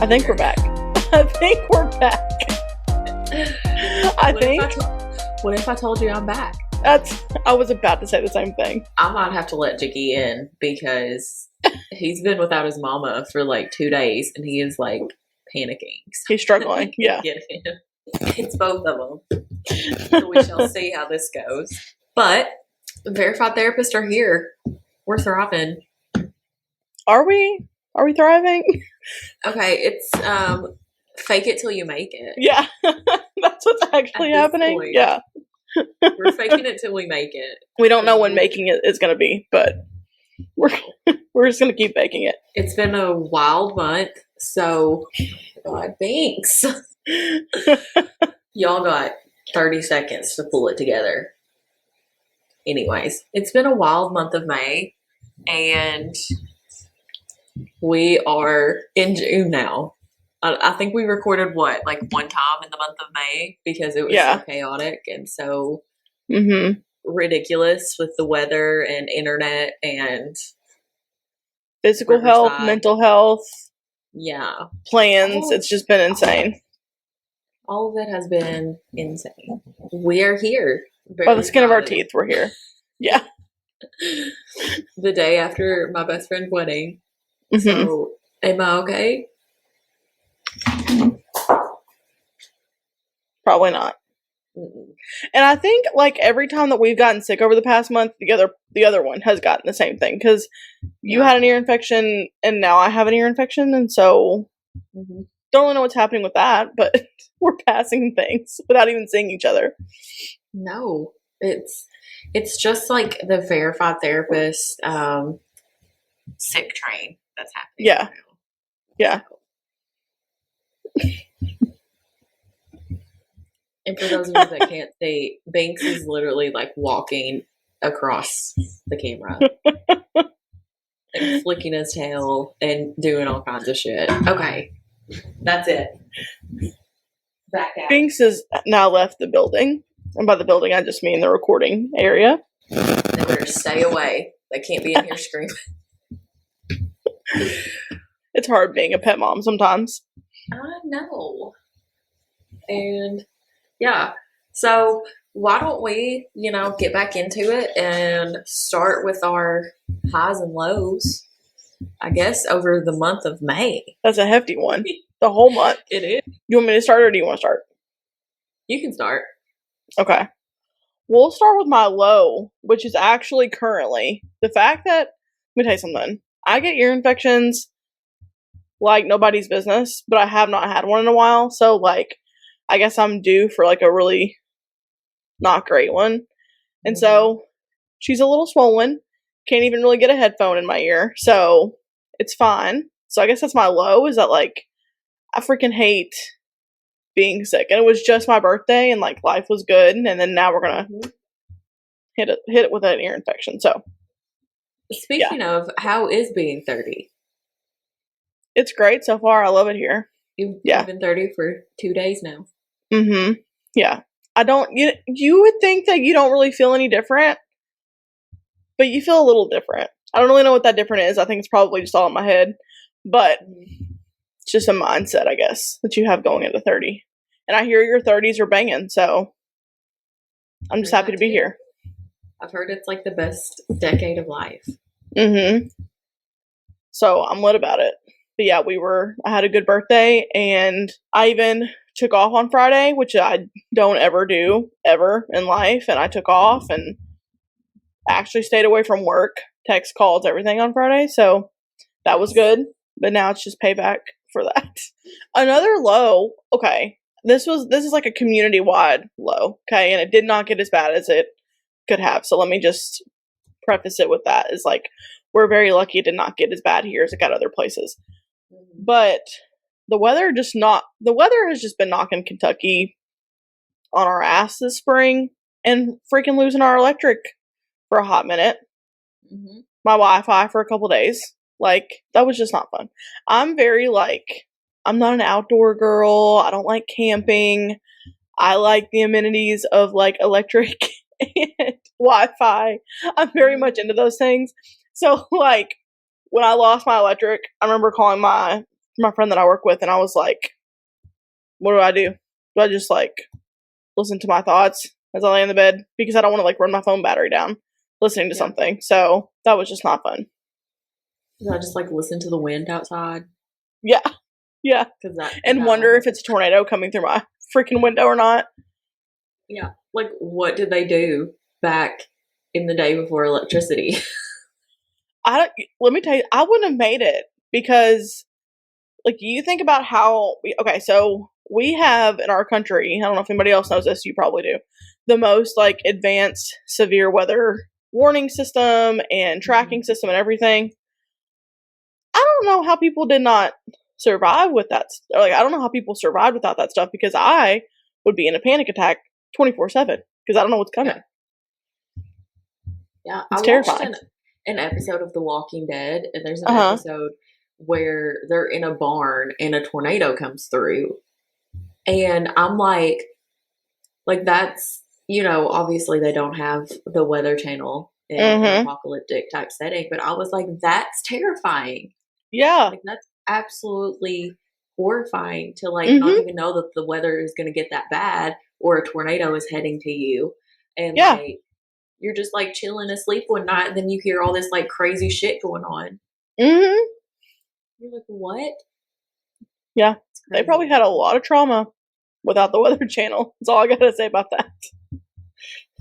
I think we're back. I think we're back. What if I told you I'm back? I was about to say the same thing. I might have to let Jiggy in because he's been without his mama for like 2 days and he is like panicking. He's struggling. Yeah. Get him. It's both of them. So we shall see how this goes. But verified therapists are here. We're thriving. Are we? Are we thriving? Okay, it's fake it till you make it. Yeah. That's what's actually happening. Point. Yeah. We're faking it till we make it. We don't know when making it is going to be, but we're just going to keep making it. It's been a wild month, so God, thanks. Y'all got 30 seconds to pull it together. Anyways, it's been a wild month of May, and we are in June now. I think we recorded one time in the month of May because it was so chaotic and so ridiculous with the weather and internet and physical health, mental health. Yeah. Plans. It's just been insane. All of it has been insane. We are here. By the skin of our teeth, we're here. Yeah. The day after my best friend's wedding. So, am I okay? Probably not. And I think like every time that we've gotten sick over the past month, the other one has gotten the same thing because you had an ear infection and now I have an ear infection, and so don't really know what's happening with that, but we're passing things without even seeing each other. No, it's just like the verified therapist sick train that's happening. Yeah. Right now. Yeah. And for those of you that can't see, Banks is literally like walking across the camera and flicking his tail and doing all kinds of shit. Okay, that's it. Back out. Banks has now left the building, and by the building I just mean the recording area. They better stay away. They can't be in here screaming. It's hard being a pet mom sometimes. I know. And yeah, so why don't we, get back into it and start with our highs and lows, I guess, over the month of May. That's a hefty one. The whole month. It is. You want me to start or do you want to start? You can start. Okay. We'll start with my low, which is actually currently the fact that, let me tell you something. I get ear infections like nobody's business, but I have not had one in a while. So, like, I guess I'm due for, like, a really not great one. And so, she's a little swollen. Can't even really get a headphone in my ear. So, it's fine. So, I guess that's my low, is that, like, I freaking hate being sick. And it was just my birthday, and, like, life was good. And then now we're going to hit it with an ear infection. So, speaking of, how is being 30? It's great so far. I love it here. You've been 30 for 2 days now. Yeah. You would think that you don't really feel any different, but you feel a little different. I don't really know what that different is. I think it's probably just all in my head, but it's just a mindset, I guess, that you have going into 30. And I hear your 30s are banging, so I'm just happy to be here. I've heard it's like the best decade of life. So I'm lit about it. But yeah, I had a good birthday, and I even took off on Friday, which I don't ever do, ever in life. And I took off and actually stayed away from work, text, calls, everything on Friday. So that was good. But now it's just payback for that. Another low, okay. This is like a community-wide low, okay? And it did not get as bad as it could have. So let me just preface it with that. Is like, we're very lucky it did not get as bad here as it got other places. But the weather has just been knocking Kentucky on our ass this spring and freaking losing our electric for a hot minute. My Wi-Fi for a couple days. Like, that was just not fun. I'm not an outdoor girl. I don't like camping. I like the amenities of like electric and Wi-Fi. I'm very much into those things. So like, when I lost my electric, I remember calling my my friend that I work with, and I was like, what do I do? Do I just like listen to my thoughts as I lay in the bed? Because I don't want to like run my phone battery down listening to something. So that was just not fun. I just like listen to the wind outside. Yeah. Yeah. And wonder if it's a tornado coming through my freaking window or not. Yeah. Like, what did they do back in the day before electricity? Let me tell you, I wouldn't have made it because, like, you think about how, so we have in our country, I don't know if anybody else knows this, you probably do, the most, like, advanced severe weather warning system and tracking system and everything. I don't know how people did not survive with that. Like, I don't know how people survived without that stuff, because I would be in a panic attack 24/7 because I don't know what's coming. Yeah, it's terrifying. Watched an episode of The Walking Dead, and there's an episode where they're in a barn and a tornado comes through, and I'm like that's, you know, obviously they don't have the Weather Channel in an apocalyptic type setting, but I was like, that's terrifying. Yeah, like that's absolutely horrifying to like not even know that the weather is going to get that bad or a tornado is heading to you, and like you're just like chilling asleep one night, and then you hear all this like crazy shit going on. You're like, what? Yeah, they probably had a lot of trauma without the Weather Channel. That's all I gotta say about that.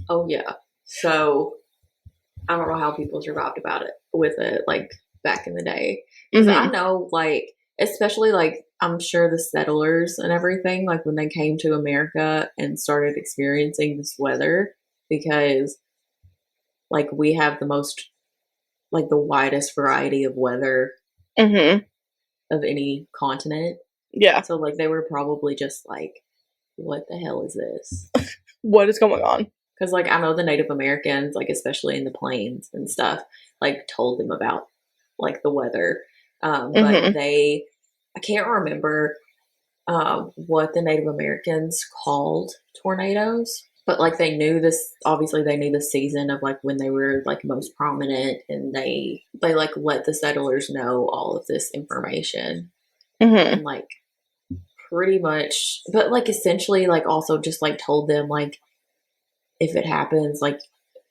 Oh yeah. So I don't know how people survived with it like back in the day. Because I know, like, especially like I'm sure the settlers and everything, like when they came to America and started experiencing this weather, because like we have the most, like the widest variety of weather of any continent. Yeah. So like they were probably just like, what the hell is this? What is going on? Because like I know the Native Americans, like especially in the plains and stuff, like told them about like the weather. But I can't remember what the Native Americans called tornadoes, but like they knew this, obviously they knew the season of like when they were like most prominent, and they like let the settlers know all of this information. And like pretty much, but like essentially like also just like told them like, if it happens, like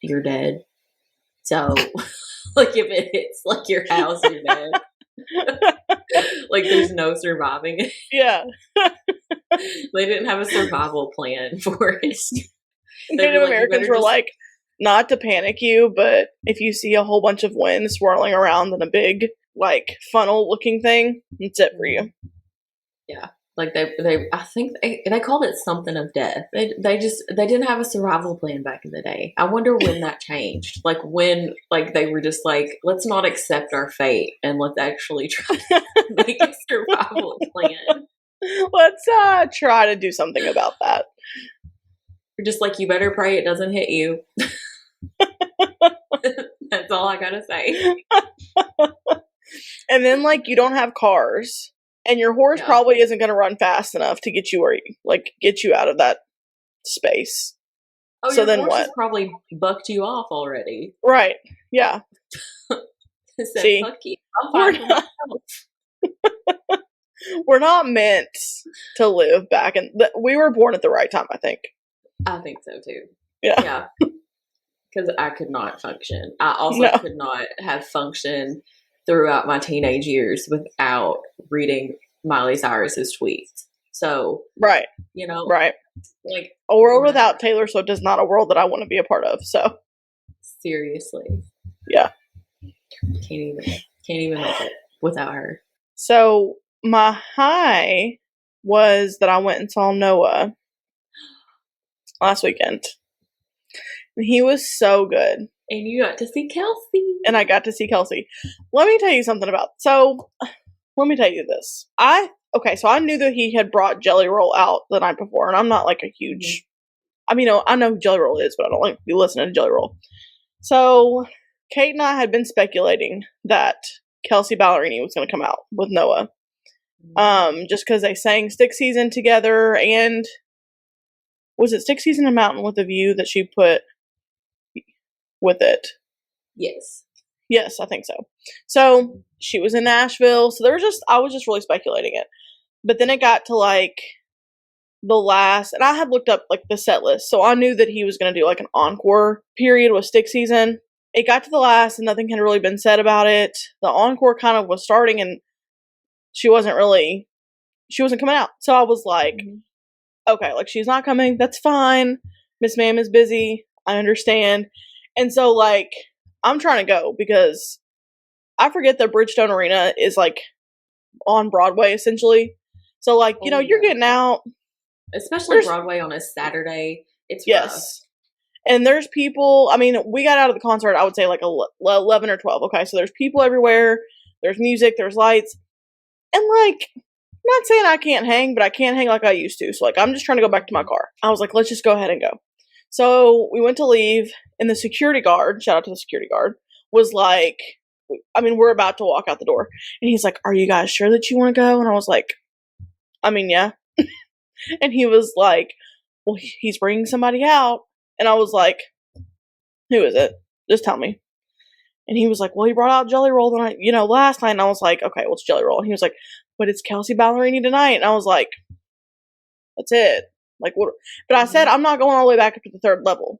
you're dead. So like if it hits like your house, you're dead. Like there's no surviving it. Yeah. They didn't have a survival plan for it. Native Americans were like, not to panic you, but if you see a whole bunch of wind swirling around in a big like funnel looking thing, that's it for you. Yeah. Like they I think they called it something of death. They didn't have a survival plan back in the day. I wonder when that changed. Like when like they were just like, let's not accept our fate and let's actually try to make a survival plan. Let's try to do something about that. You're just like, you better pray it doesn't hit you. That's all I gotta say. And then like you don't have cars. And your horse probably isn't going to run fast enough to get you get you out of that space. Oh, so your then horse has probably bucked you off already. Right. Yeah. Said, see, fuck you. we're not meant to live back in. We were born at the right time, I think. I think so too. Yeah. Yeah. Because I could not function. I also could not have functioned throughout my teenage years without reading Miley Cyrus's tweets. So, right. You know, right. Like a world without Taylor Swift is not a world that I want to be a part of. So, seriously. Yeah. Can't even make it without her. So, my high was that I went and saw Noah last weekend. And he was so good. And you got to see Kelsey. And I got to see Kelsey. Let me tell you something let me tell you this. So I knew that he had brought Jelly Roll out the night before, and I'm not like a huge, I know who Jelly Roll is, but I don't like to be listening to Jelly Roll. So Kate and I had been speculating that Kelsey Ballerini was going to come out with Noah. Just because they sang Stick Season together, and was it Stick Season and Mountain with a View that she put with it? Yes. Yes, I think so. So she was in Nashville. So I was just really speculating it. But then it got to like the last, and I had looked up like the set list. So I knew that he was going to do like an encore period with Stick Season. It got to the last and nothing had really been said about it. The encore kind of was starting and she wasn't coming out. So I was like, okay, like she's not coming. That's fine. Miss Ma'am is busy. I understand. And so like, I'm trying to go because I forget that Bridgestone Arena is like on Broadway essentially. So like, you know, you're getting out. Especially Broadway on a Saturday. It's rough. Yes. And there's people, I mean, we got out of the concert, I would say like 11 or 12. Okay. So there's people everywhere. There's music, there's lights. And like, I'm not saying I can't hang, but I can't hang like I used to. So like, I'm just trying to go back to my car. I was like, let's just go ahead and go. So we went to leave and the security guard, shout out to the security guard, was like, I mean, we're about to walk out the door. And he's like, are you guys sure that you want to go? And I was like, I mean, yeah. And he was like, well, he's bringing somebody out. And I was like, who is it? Just tell me. And he was like, well, he brought out Jelly Roll last night. And I was like, okay, well, it's Jelly Roll. And he was like, but it's Kelsey Ballerini tonight. And I was like, that's it. Like, what? But I said, I'm not going all the way back up to the third level.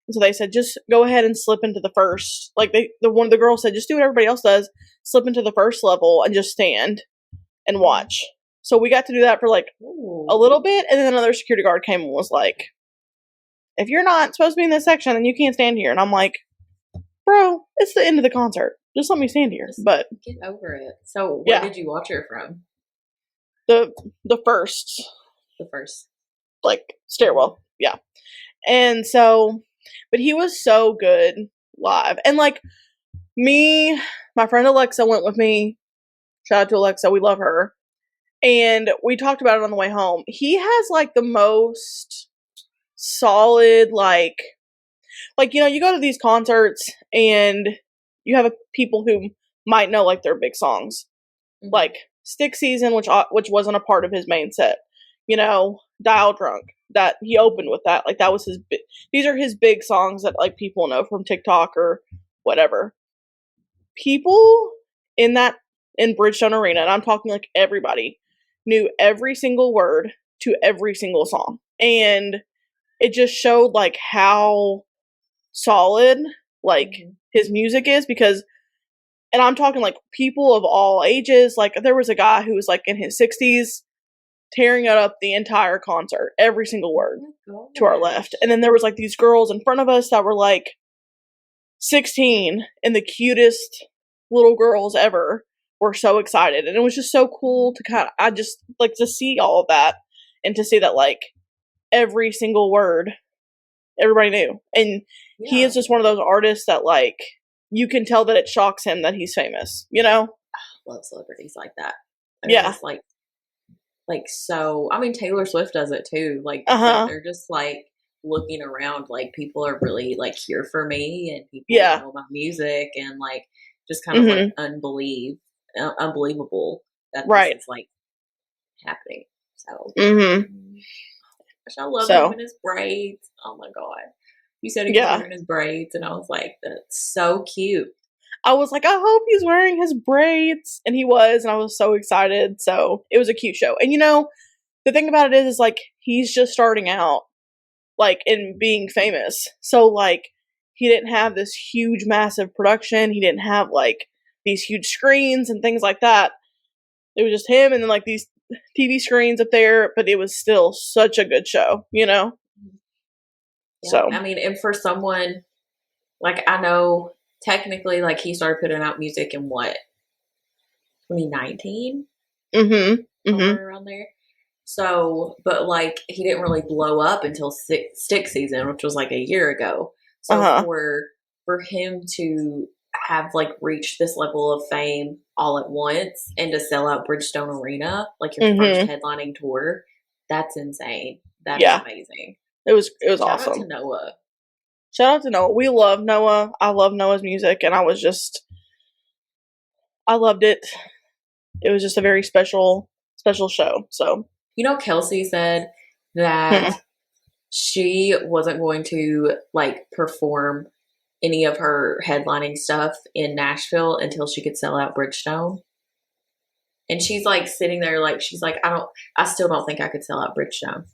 And so they said, just go ahead and slip into the first. Like, one of the girls said, just do what everybody else does. Slip into the first level and just stand and watch. So we got to do that for like a little bit. And then another security guard came and was like, if you're not supposed to be in this section, then you can't stand here. And I'm like, bro, it's the end of the concert. Just let me stand here. But get over it. So where did you watch her from? The first. The first. Like, stairwell. Yeah. And so, but he was so good live. And like, my friend Alexa went with me. Shout out to Alexa. We love her. And we talked about it on the way home. He has like the most solid, like, you know, you go to these concerts and you have people who might know like their big songs, like Stick Season, which wasn't a part of his main set. You know, Dial Drunk, that he opened with that. Like that was these are his big songs that like people know from TikTok or whatever. People in Bridgestone Arena, and I'm talking like everybody, knew every single word to every single song. And it just showed like how solid like his music is, because, and I'm talking like people of all ages. Like there was a guy who was like in his 60s tearing it up the entire concert, every single word to our left. And then there was like these girls in front of us that were like 16 and the cutest little girls ever were so excited. And it was just so cool to I just like to see all of that and to see that like every single word everybody knew. And he is just one of those artists that like you can tell that it shocks him that he's famous, you know? I love celebrities like that. Just, like so, I mean, Taylor Swift does it too. Like they're just like looking around, like people are really like here for me, and people know my music, and like just kind of like unbelievable that this is like happening. So I love him in his braids. Oh my god. You said he was wearing his braids, and I was like, that's so cute. I was like, I hope he's wearing his braids. And he was, and I was so excited. So it was a cute show. And you know, the thing about it is like, he's just starting out, like, in being famous. So like, he didn't have this huge, massive production. He didn't have like these huge screens and things like that. It was just him and then like these TV screens up there, but it was still such a good show, you know? Yeah, so, I mean, and for someone, like, I know technically, like, he started putting out music in what, 2019? Somewhere around there. So, but like, he didn't really blow up until Stick Season, which was like a year ago. So for him to have like reached this level of fame all at once and to sell out Bridgestone Arena, like your first headlining tour, that's insane. That's amazing. It was awesome. Shout out to Noah. Shout out to Noah. We love Noah. I love Noah's music, and I loved it. It was just a very special show. So, you know, Kelsey said that she wasn't going to like perform any of her headlining stuff in Nashville until she could sell out Bridgestone. And she's like sitting there like, she's like, I still don't think I could sell out Bridgestone.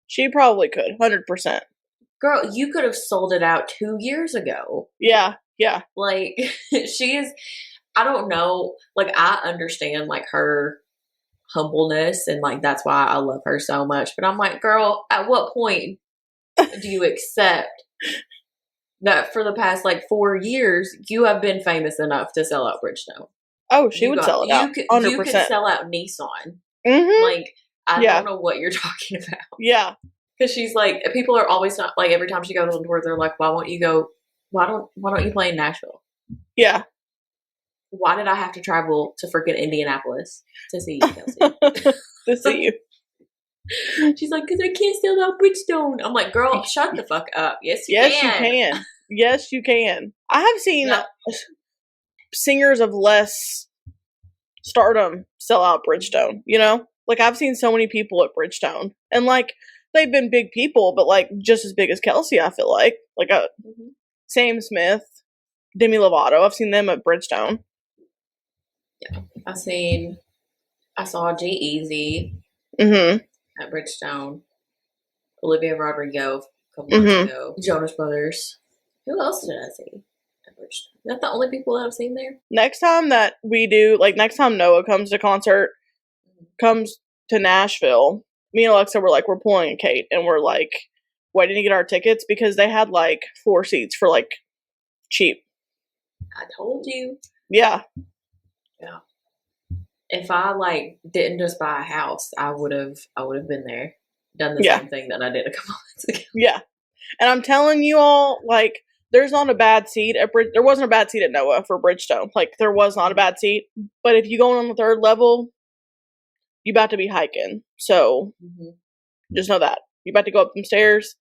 She probably could, 100%. Girl, you could have sold it out 2 years ago. Yeah. Like, she is, I don't know, like, I understand, like, her humbleness, and, like, that's why I love her so much. But I'm like, girl, at what point do you accept that for the past, like, 4 years, you have been famous enough to sell out Bridgestone? Oh, she would sell it out, 100%. You could sell out Nissan. Mm-hmm. Like, I don't know what you're talking about. Yeah. Because she's like, people are always not, like, every time she goes on tour, they're like, why don't you play in Nashville? Yeah. Why did I have to travel to freaking Indianapolis to see you, Kelsey? To see you. She's like, because I can't sell out Bridgestone. I'm like, girl, shut the fuck up. Yes, you can. You can. Yes, you can. I have seen singers of less stardom sell out Bridgestone, you know? Like, I've seen so many people at Bridgestone. And, like, they've been big people, but, like, just as big as Kelsey, I feel like. Like, Sam Smith, Demi Lovato. I've seen them at Bridgestone. Yeah. I saw G-Eazy at Bridgestone. Olivia Rodrigo a couple months ago. Jonas Brothers. Who else did I see at Bridgestone? Is that the only people that I've seen there? Next time that we do, like, next time Noah comes to Nashville, me and Alexa were like, we're pulling a Kate, and we're like waiting to get our tickets because they had like 4 seats for like cheap. I told you. Yeah. If I like didn't just buy a house, I would have been there, done the same thing that I did a couple months ago. Yeah. And I'm telling you all, like, there's not a bad seat there wasn't a bad seat at Noah for Bridgestone. Like, there was not a bad seat. But if you go on the 3rd level, you about to be hiking. So just know that. You're about to go up them stairs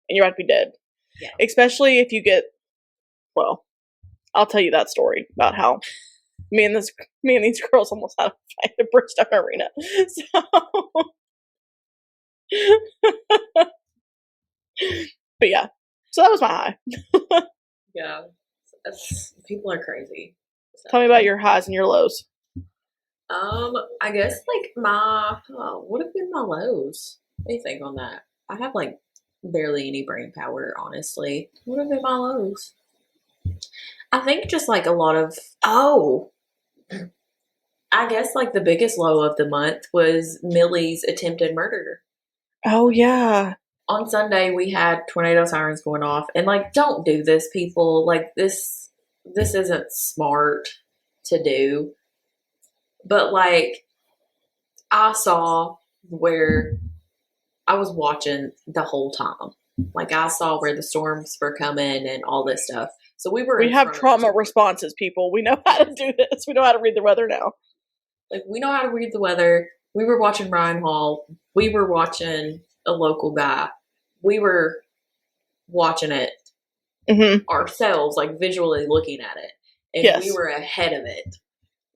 and you're about to be dead. Yeah. Especially if you get, well, I'll tell you that story about how me and these girls almost had a fight at Bridgestone Arena. So but yeah. So that was my high. Yeah. People are crazy. So. Tell me about your highs and your lows. I guess like what have been my lows? What do you think on that? I have like barely any brain power, honestly. What have been my lows? I think just like a lot of I guess like the biggest low of the month was Millie's attempted murder. Oh yeah. On Sunday we had tornado sirens going off, and like, don't do this, people. Like, this isn't smart to do. But like, I saw where I was watching the whole time. Like, I saw where the storms were coming and all this stuff. So we have trauma responses, people. We know how to do this. We know how to read the weather now. Like, we know how to read the weather. We were watching Ryan Hall. We were watching a local guy. We were watching it ourselves, like visually looking at it. And we were ahead of it.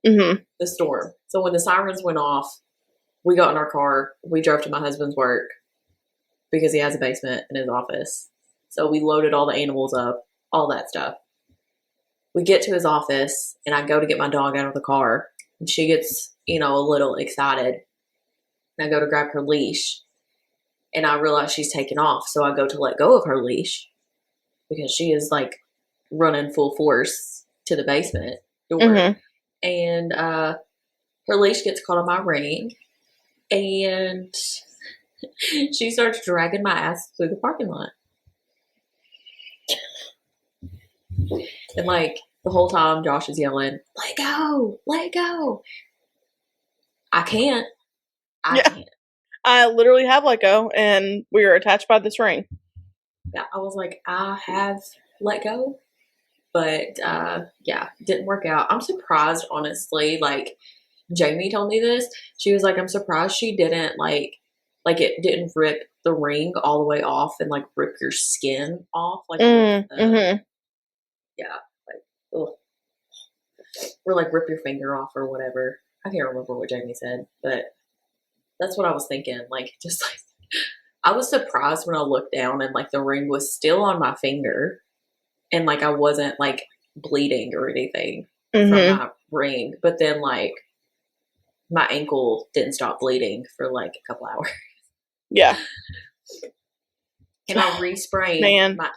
The storm. So when the sirens went off, we got in our car. We drove to my husband's work because he has a basement in his office. So we loaded all the animals up, all that stuff. We get to his office, and I go to get my dog out of the car. And she gets, a little excited. And I go to grab her leash. And I realize she's taken off. So I go to let go of her leash because she is like running full force to the basement door. And her leash gets caught on my ring. And she starts dragging my ass through the parking lot. And like the whole time Josh is yelling, let go, let go. I can't. I can't. I literally have let go, and we are attached by this ring. Yeah, I was like, I have let go, but didn't work out. I'm surprised, honestly. Like, Jamie told me this. She was like, I'm surprised she didn't like it didn't rip the ring all the way off and like rip your skin off, like or like rip your finger off or whatever. I can't remember what Jamie said, but that's what I was thinking. Like, just like, I was surprised when I looked down and like the ring was still on my finger, and like I wasn't like bleeding or anything from Mm-hmm. my ring. But then like my ankle didn't stop bleeding for like a couple hours. Yeah. And I re-sprained Man. my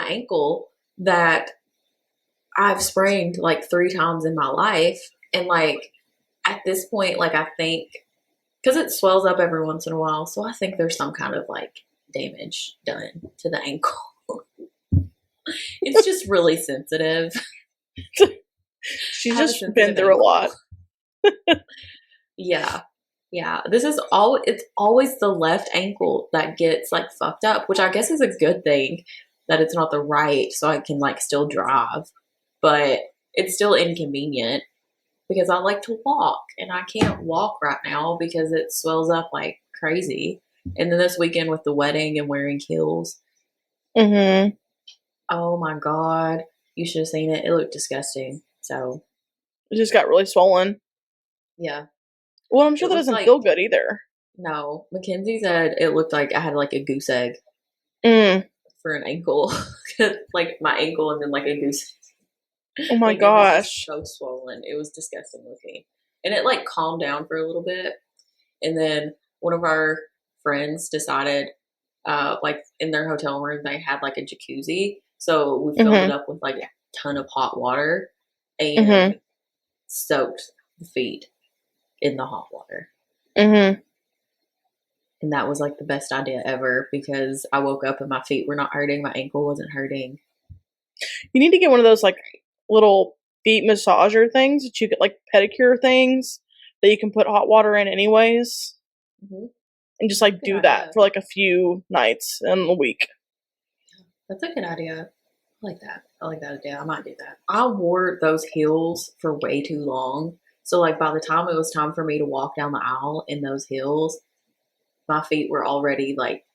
ankle that I've sprained like 3 times in my life. And like at this point, like I think because it swells up every once in a while, so I think there's some kind of like damage done to the ankle. It's just really sensitive. She's I have a just been sensitive through a lot. ankle. Yeah. Yeah. It's always the left ankle that gets like fucked up, which I guess is a good thing that it's not the right, so I can like still drive. But it's still inconvenient because I like to walk and I can't walk right now because it swells up like crazy. And then this weekend with the wedding and wearing heels, Mm-hmm. oh my God, you should have seen it. It looked disgusting. So, It just got really swollen. yeah, Well, I'm sure it that looked doesn't like, feel good either. no, Mackenzie said it looked like I had like a goose egg Mm. for an ankle, like my ankle and then like a goose. Oh my Like it was just gosh. so swollen. It was disgusting looking. And it like calmed down for a little bit. And then one of our friends decided, like in their hotel room, they had like a jacuzzi. So we filled it Mm-hmm. up with like a ton of hot water Mm-hmm. and soaked the feet in the hot water. Mm-hmm. And that was like the best idea ever because I woke up and my feet were not hurting. My ankle wasn't hurting. You need to get one of those like little feet massager things that you get, like pedicure things that you can put hot water in anyways, Mm-hmm. and just like Good do that idea. for like a few nights in a week. That's a good idea. I like that. I like that idea. I might do that. I wore those heels for way too long. So like by the time it was time for me to walk down the aisle in those heels, my feet were already like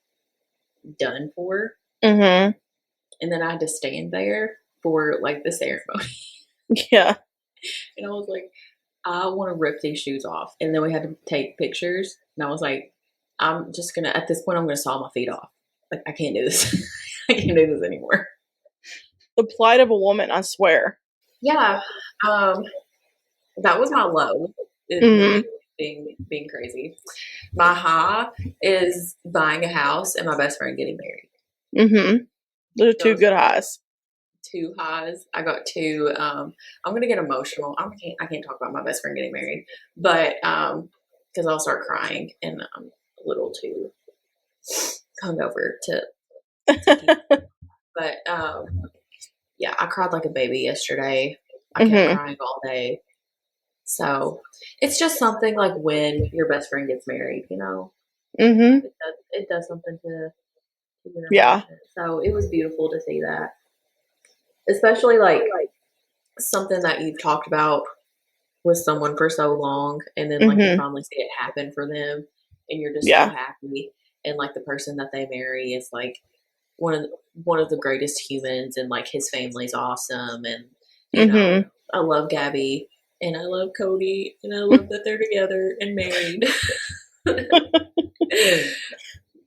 done for. Mm-hmm. And then I had to stand there for like the ceremony. Yeah. And I was like, I want to rip these shoes off. And then we had to take pictures. And I was like, I'm just gonna at this point I'm gonna saw my feet off. Like I can't do this. I can't do this anymore. The plight of a woman, I swear. Yeah. Um that was my low. Is Mm-hmm. me being crazy. My high is buying a house and my best friend getting married. Mm-hmm. Those are two Those good are highs. two highs. I got two. I'm gonna get emotional. I can't talk about my best friend getting married, but because I'll start crying and I'm a little too hungover to keep. But yeah, I cried like a baby yesterday. I kept Mm-hmm. crying all day. So it's just something like when your best friend gets married, you know, Mm-hmm. it does something to your Yeah. emotions. So it was beautiful to see that, especially like something that you've talked about with someone for so long, and then like you Mm-hmm. finally see it happen for them, and you're just so Yeah. happy. And like the person that they marry is like one of the, one of the greatest humans, and like his family's awesome, and you know Mm-hmm. I love Gabby. And I love Cody, and I love that they're together and married.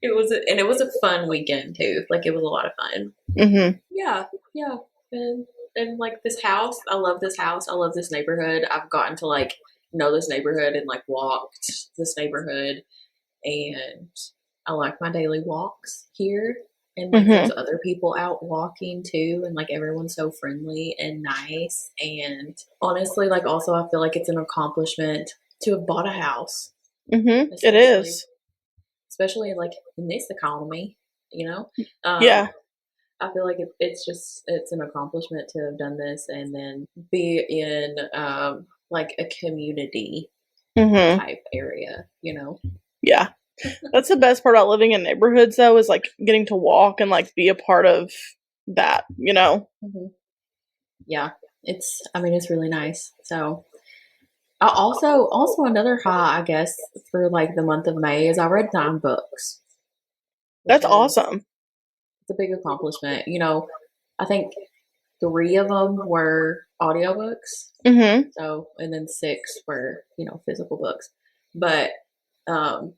It was a fun weekend too. Like it was a lot of fun. Mm-hmm. Yeah, yeah. And like this house, I love this house. I love this neighborhood. I've gotten to like know this neighborhood and like walked this neighborhood, and I like my daily walks here. And like there's Mm-hmm. other people out walking too, and like everyone's so friendly and nice. And honestly, like also I feel like it's an accomplishment to have bought a house, Mm-hmm. It especially is. especially like in this economy, you know. Um, Yeah. I feel like it's an accomplishment to have done this and then be in like a community Mm-hmm. type area, you know. Yeah. That's the best part about living in neighborhoods, though, is like getting to walk and like be a part of that, you know? Hmm. Yeah, it's really nice. So I also another high I guess for like the month of May is I read 9 books, which That's is awesome. it's a big accomplishment. You know, I think 3 of them were audiobooks. Mm-hmm. So, and then 6 were, you know, physical books. But, um,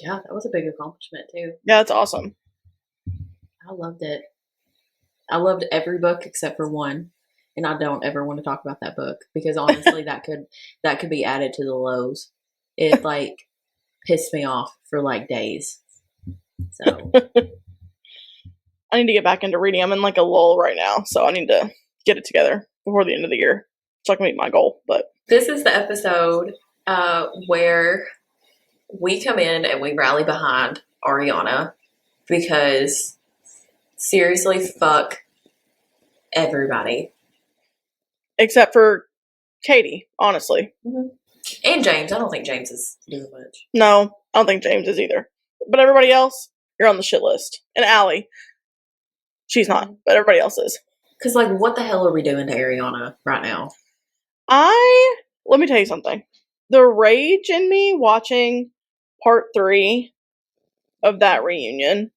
yeah, that was a big accomplishment too. Yeah, that's awesome. I loved it. I loved every book except for one, and I don't ever want to talk about that book because honestly, that could be added to the lows. It like pissed me off for like days. So I need to get back into reading. I'm in like a lull right now, so I need to get it together before the end of the year so I can meet my goal. But this is the episode where we come in and we rally behind Ariana because seriously, fuck everybody. Except for Katie, honestly. Mm-hmm. And James. I don't think James is doing much. No, I don't think James is either. But everybody else, you're on the shit list. And Allie, she's not, but everybody else is. Because, like, what the hell are we doing to Ariana right now? Let me tell you something. The rage in me watching part 3 of that reunion,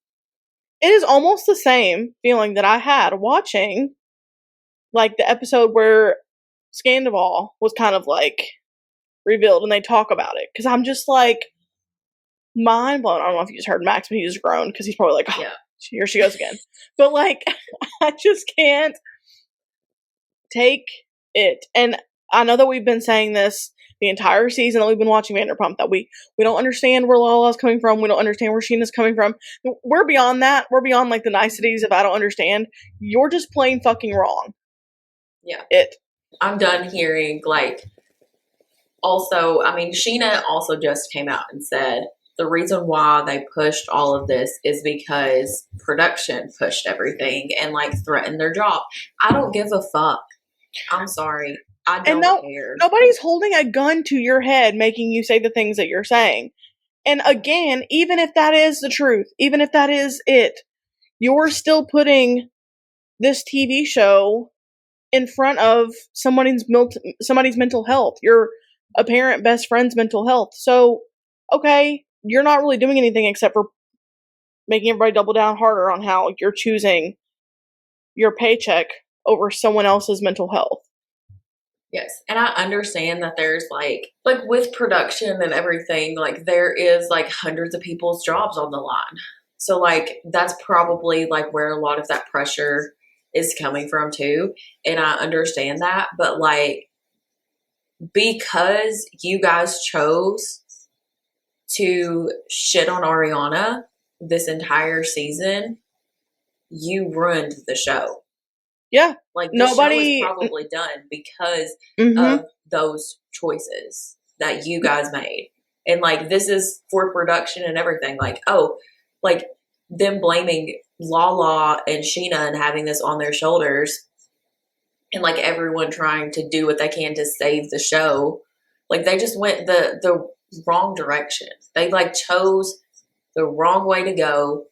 it is almost the same feeling that I had watching, like, the episode where Scandival was kind of, like, revealed and they talk about it. Because I'm just, like, mind blown. I don't know if you just heard Max, but he just groaned because he's probably like, oh, yeah, here she goes again. But, like, I just can't take it. And I know that we've been saying this the entire season that we've been watching Vanderpump, that we don't understand where Lala's coming from. We don't understand where Scheana's coming from. We're beyond that. We're beyond, like, the niceties of I don't understand. You're just plain fucking wrong. Yeah. It. I'm done hearing, like, also, I mean, Scheana also just came out and said the reason why they pushed all of this is because production pushed everything and, like, threatened their job. I don't give a fuck. I'm sorry. I don't care. Nobody's holding a gun to your head making you say the things that you're saying. And again, even if that is the truth, even if that is it, you're still putting this TV show in front of somebody's mental health. Your apparent best friend's mental health. So, okay, you're not really doing anything except for making everybody double down harder on how you're choosing your paycheck over someone else's mental health. Yes, and I understand that there's like with production and everything, like there is like hundreds of people's jobs on the line. So like that's probably like where a lot of that pressure is coming from too. And I understand that, but like because you guys chose to shit on Ariana this entire season, you ruined the show. Yeah. Like, the show is probably done because of those choices that you guys made. And, like, this is for production and everything. Like, oh, like, them blaming Lala and Scheana and having this on their shoulders and, like, everyone trying to do what they can to save the show. Like, they just went the wrong direction. They, like, chose the wrong way to go.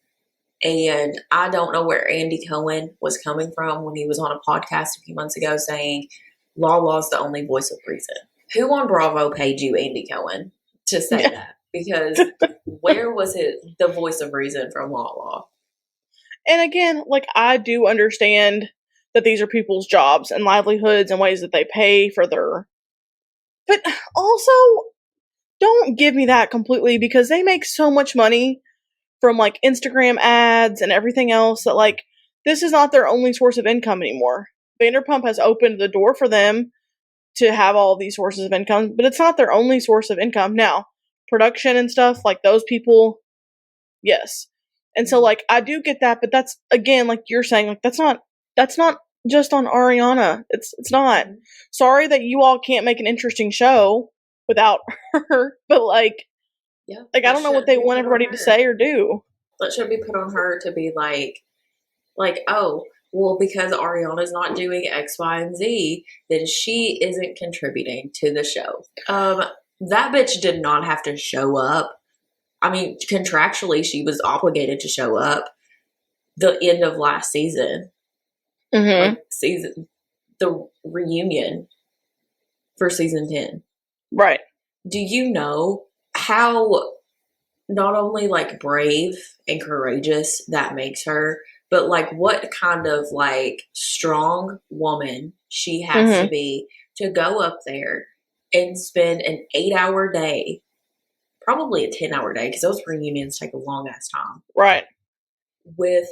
And I don't know where Andy Cohen was coming from when he was on a podcast a few months ago saying Lala's the only voice of reason. Who on Bravo paid you, Andy Cohen, to say that? Because where was it the voice of reason from Lala? And again, like, I do understand that these are people's jobs and livelihoods and ways that they pay for their... But also, don't give me that completely because they make so much money from, like, Instagram ads and everything else that, like, this is not their only source of income anymore. Vanderpump has opened the door for them to have all these sources of income, but it's not their only source of income. Now, production and stuff, like, those people, yes. And so, like, I do get that, but that's, again, like you're saying, like, that's not just on Ariana. It's not. Sorry that you all can't make an interesting show without her, but, like, yeah, like, I don't know what they want everybody to say or do. That should be put on her to be like, oh, well, because Ariana's not doing X, Y, and Z, then she isn't contributing to the show. That bitch did not have to show up. I mean, contractually, she was obligated to show up the end of last season. Mm-hmm. Like the reunion for season 10. Right. Do you know how not only like brave and courageous that makes her, but like what kind of like strong woman she has to be to go up there and spend an 8-hour day, probably a 10-hour day, because those reunions take a long ass time. Right. With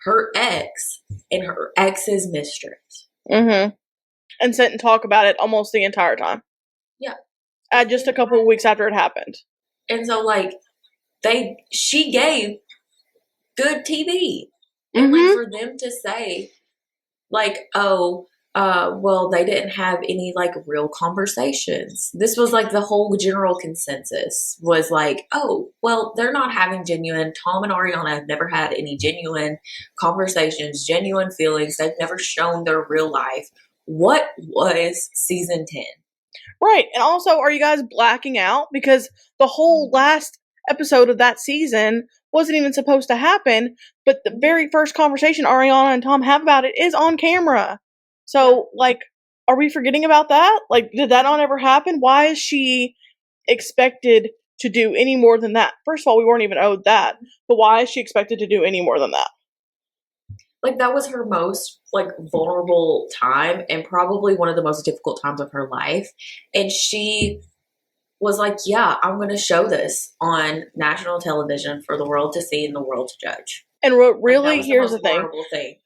her ex and her ex's mistress. Mm-hmm. And sit and talk about it almost the entire time. Yeah. Just a couple of weeks after it happened. And so, like, she gave good TV. And, Mm-hmm. like, for them to say, like, oh, well, they didn't have any, like, real conversations. This was, like, the whole general consensus was, like, oh, well, they're not having genuine. Tom and Ariana have never had any genuine conversations, genuine feelings. They've never shown their real life. What was season 10? Right. And also, are you guys blacking out? Because the whole last episode of that season wasn't even supposed to happen, but the very first conversation Ariana and Tom have about it is on camera. So, like, are we forgetting about that? Like, did that not ever happen? Why is she expected to do any more than that? First of all, we weren't even owed that, but why is she expected to do any more than that? Like, that was her most, like, vulnerable time and probably one of the most difficult times of her life. And she was like, yeah, I'm going to show this on national television for the world to see and the world to judge. And really, like, here's the thing.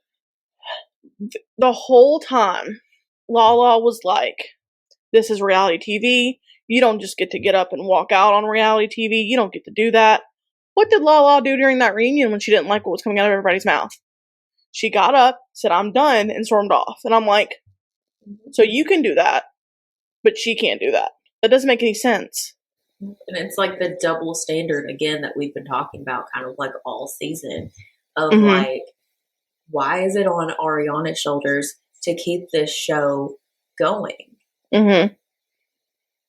The whole time, Lala was like, this is reality TV. You don't just get up and walk out on reality TV. You don't get to do that. What did Lala do during that reunion when she didn't like what was coming out of everybody's mouth? She got up, said, I'm done, and stormed off. And I'm like, so you can do that, but she can't do that. That doesn't make any sense. And it's like the double standard, again, that we've been talking about kind of like all season of like, why is it on Ariana's shoulders to keep this show going?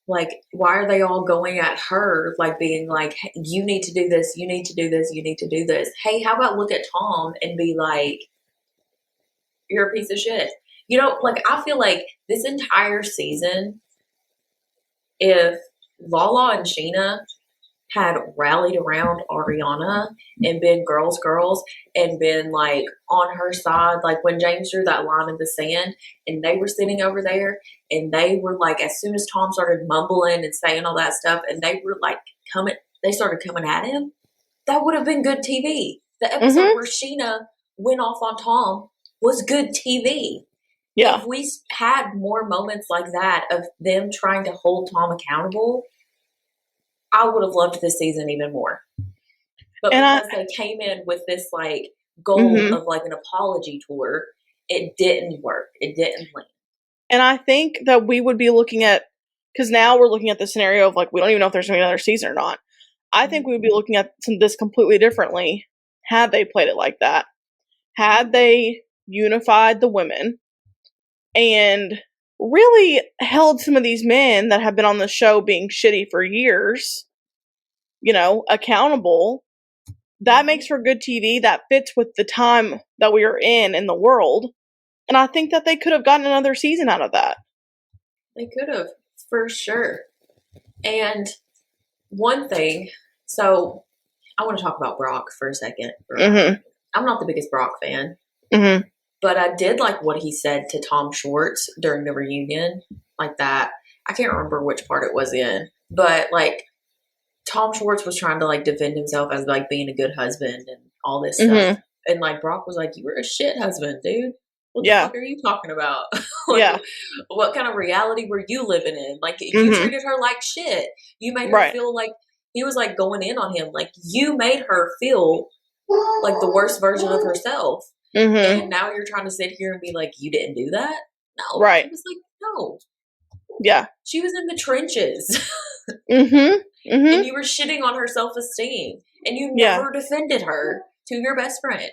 Like, why are they all going at her, like being like, hey, you need to do this, you need to do this, you need to do this. Hey, how about look at Tom and be like, you're a piece of shit. You know, like, I feel like this entire season, if Lala and Scheana had rallied around Ariana and been girls and been like on her side, like when James drew that line in the sand and they were sitting over there and they were like, as soon as Tom started mumbling and saying all that stuff and they were like they started coming at him, that would have been good TV. The episode where Scheana went off on Tom was good TV. Yeah. If we had more moments like that of them trying to hold Tom accountable, I would have loved this season even more. But because they came in with this like goal of like an apology tour, it didn't work. It didn't land. And I think that we would be looking at, because now we're looking at the scenario of like, we don't even know if there's going to be another season or not. I think we would be looking at this completely differently had they played it like that. Had they unified the women and really held some of these men that have been on the show being shitty for years, you know, accountable. That makes for good TV. That fits with the time that we are in the world. And I think that they could have gotten another season out of that. They could have, for sure. And one thing, so I want to talk about Brock for a second. I'm not the biggest Brock fan. But I did like what he said to Tom Schwartz during the reunion, like that. I can't remember which part it was in, but like Tom Schwartz was trying to like defend himself as like being a good husband and all this stuff. And like Brock was like, you were a shit husband, dude. What the fuck are you talking about? Like, what kind of reality were you living in? Like, you treated her like shit. You made her feel like, he was like going in on him. Like, you made her feel like the worst version of herself. And now you're trying to sit here and be like, you didn't do that? No. Right. It was like, no. Yeah. She was in the trenches. And you were shitting on her self-esteem. And you never defended her to your best friend.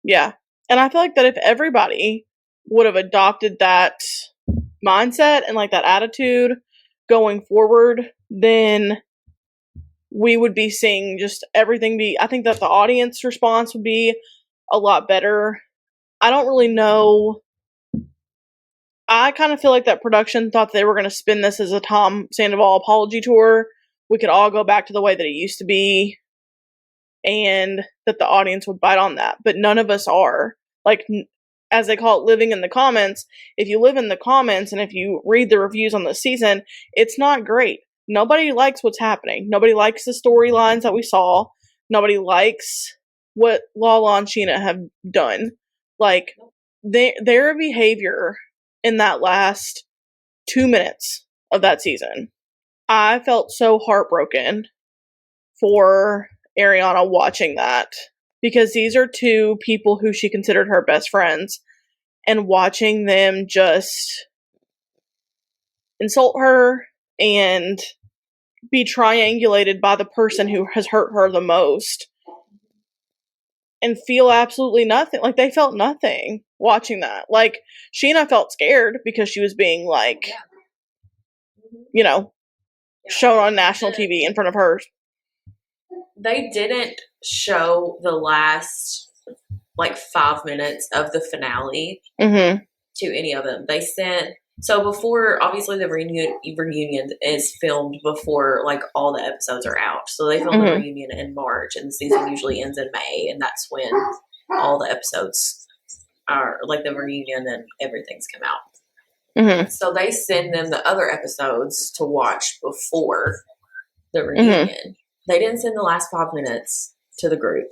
Yeah. And I feel like that if everybody would have adopted that mindset and like that attitude going forward, then we would be seeing just everything I think that the audience response would be a lot better. I don't really know. I kind of feel like that production thought they were going to spin this as a Tom Sandoval apology tour. We could all go back to the way that it used to be and that the audience would bite on that. But none of us are. Like, as they call it, living in the comments. If you live in the comments and if you read the reviews on the season, it's not great. Nobody likes what's happening. Nobody likes the storylines that we saw. Nobody likes what Lala and Scheana have done. Like, their behavior in that last 2 minutes of that season, I felt so heartbroken for Ariana watching that, because these are two people who she considered her best friends, and watching them just insult her and be triangulated by the person who has hurt her the most and feel absolutely nothing. Like, they felt nothing watching that. Like, Scheana felt scared because she was being, like, you know, shown on national TV in front of her. They didn't show the last, like, 5 minutes of the finale Mm-hmm. to any of them. They sent, so before, obviously the reunion is filmed before, like, all the episodes are out. So they film the reunion in March, and the season usually ends in May, and that's when all the episodes are, like, the reunion and everything's come out. Mm-hmm. So they send them the other episodes to watch before the reunion. They didn't send the last 5 minutes to the group,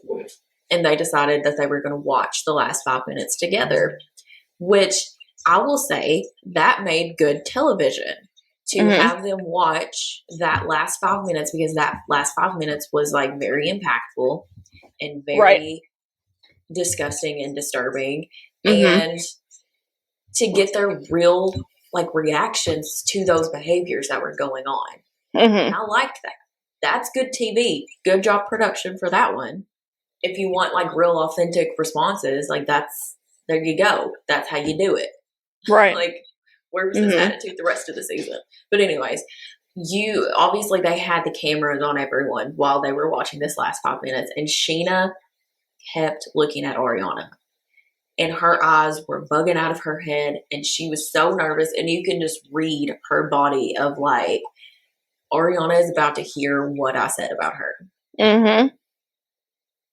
and they decided that they were going to watch the last 5 minutes together, which I will say that made good television to have them watch that last 5 minutes, because that last 5 minutes was, like, very impactful and very disgusting and disturbing, and to get their real, like, reactions to those behaviors that were going on. And I liked that. That's good TV. Good job production for that one. If you want, like, real authentic responses, like, there you go. That's how you do it. Right. Like, where was this attitude the rest of the season? But anyways, obviously they had the cameras on everyone while they were watching this last 5 minutes, and Scheana kept looking at Ariana, and her eyes were bugging out of her head, and she was so nervous, and you can just read her body of, like, Ariana is about to hear what I said about her. And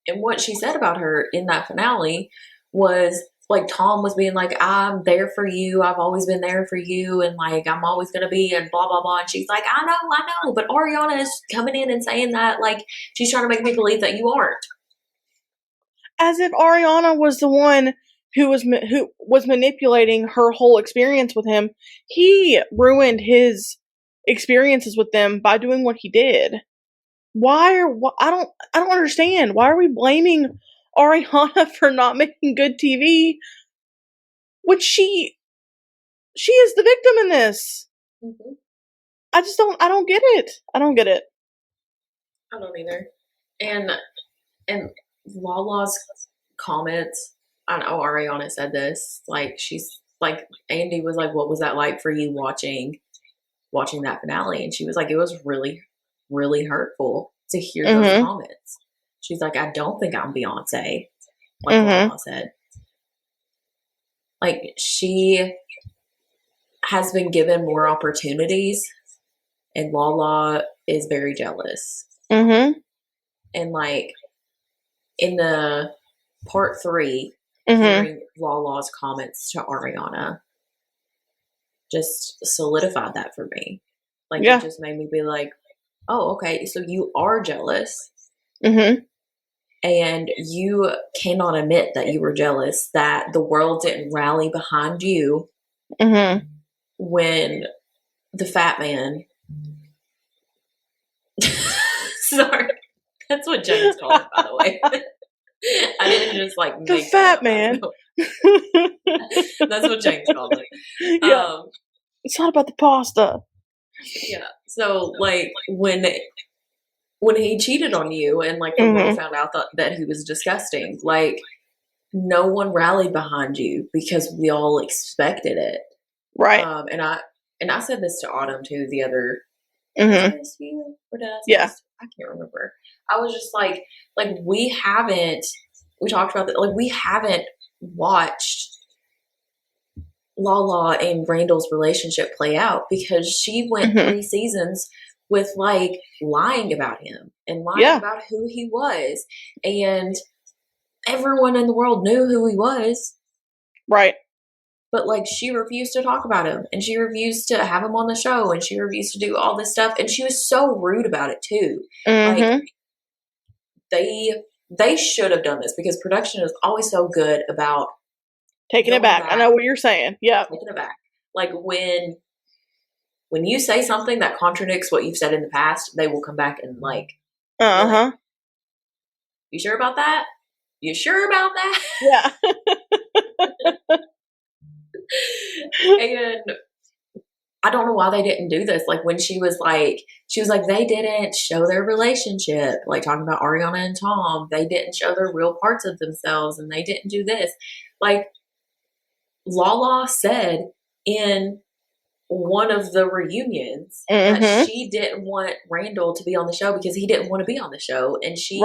what she said about her in that finale was, like, Tom was being like, I'm there for you. I've always been there for you. And, like, I'm always going to be, and blah, blah, blah. And she's like, I know. But Ariana is coming in and saying that, like, she's trying to make me believe that you aren't. As if Ariana was the one who was manipulating her whole experience with him. He ruined his experiences with them by doing what he did. I don't understand. Why are we blaming Ariana for not making good TV when she is the victim in this? I don't get it. I don't get it. I don't either. And Lala's comments, I know Ariana said this, like, she's like, Andy was like, what was that like for you watching that finale? And she was like, it was really, really hurtful to hear those comments. She's like, I don't think I'm Beyonce, like Lala said. Like, she has been given more opportunities, and Lala is very jealous. And, like, in the part 3, hearing Lala's comments to Ariana just solidified that for me. Like, it just made me be like, oh, okay, so you are jealous. And you cannot admit that you were jealous, that the world didn't rally behind you when the fat man. Sorry. That's what James called it, by the way. I didn't just, like, make the fat man. That's what James called it. Yeah. It's not about the pasta. Yeah. So, like, when he cheated on you, and, like, the world found out that he was disgusting, like, no one rallied behind you because we all expected it. Right. And I said this to Autumn too the other. Did I say this to you? Or did I say this? I can't remember. I was just like we talked about that. Like, we haven't watched Lala and Randall's relationship play out, because she went 3 seasons with, like, lying about him and lying about who he was, and everyone in the world knew who he was. Right. But, like, she refused to talk about him, and she refused to have him on the show, and she refused to do all this stuff, and she was so rude about it too. Like, they they should have done this because production is always so good about taking it back. I know what you're saying. Yeah. Taking it back. Like when you say something that contradicts what you've said in the past, they will come back and like, uh-huh. You sure about that? You sure about that? Yeah. And I don't know why they didn't do this. Like when she was like, they didn't show their relationship. Like talking about Ariana and Tom, they didn't show their real parts of themselves and they didn't do this. Like Lala said in one of the reunions that she didn't want Randall to be on the show because he didn't want to be on the show. And she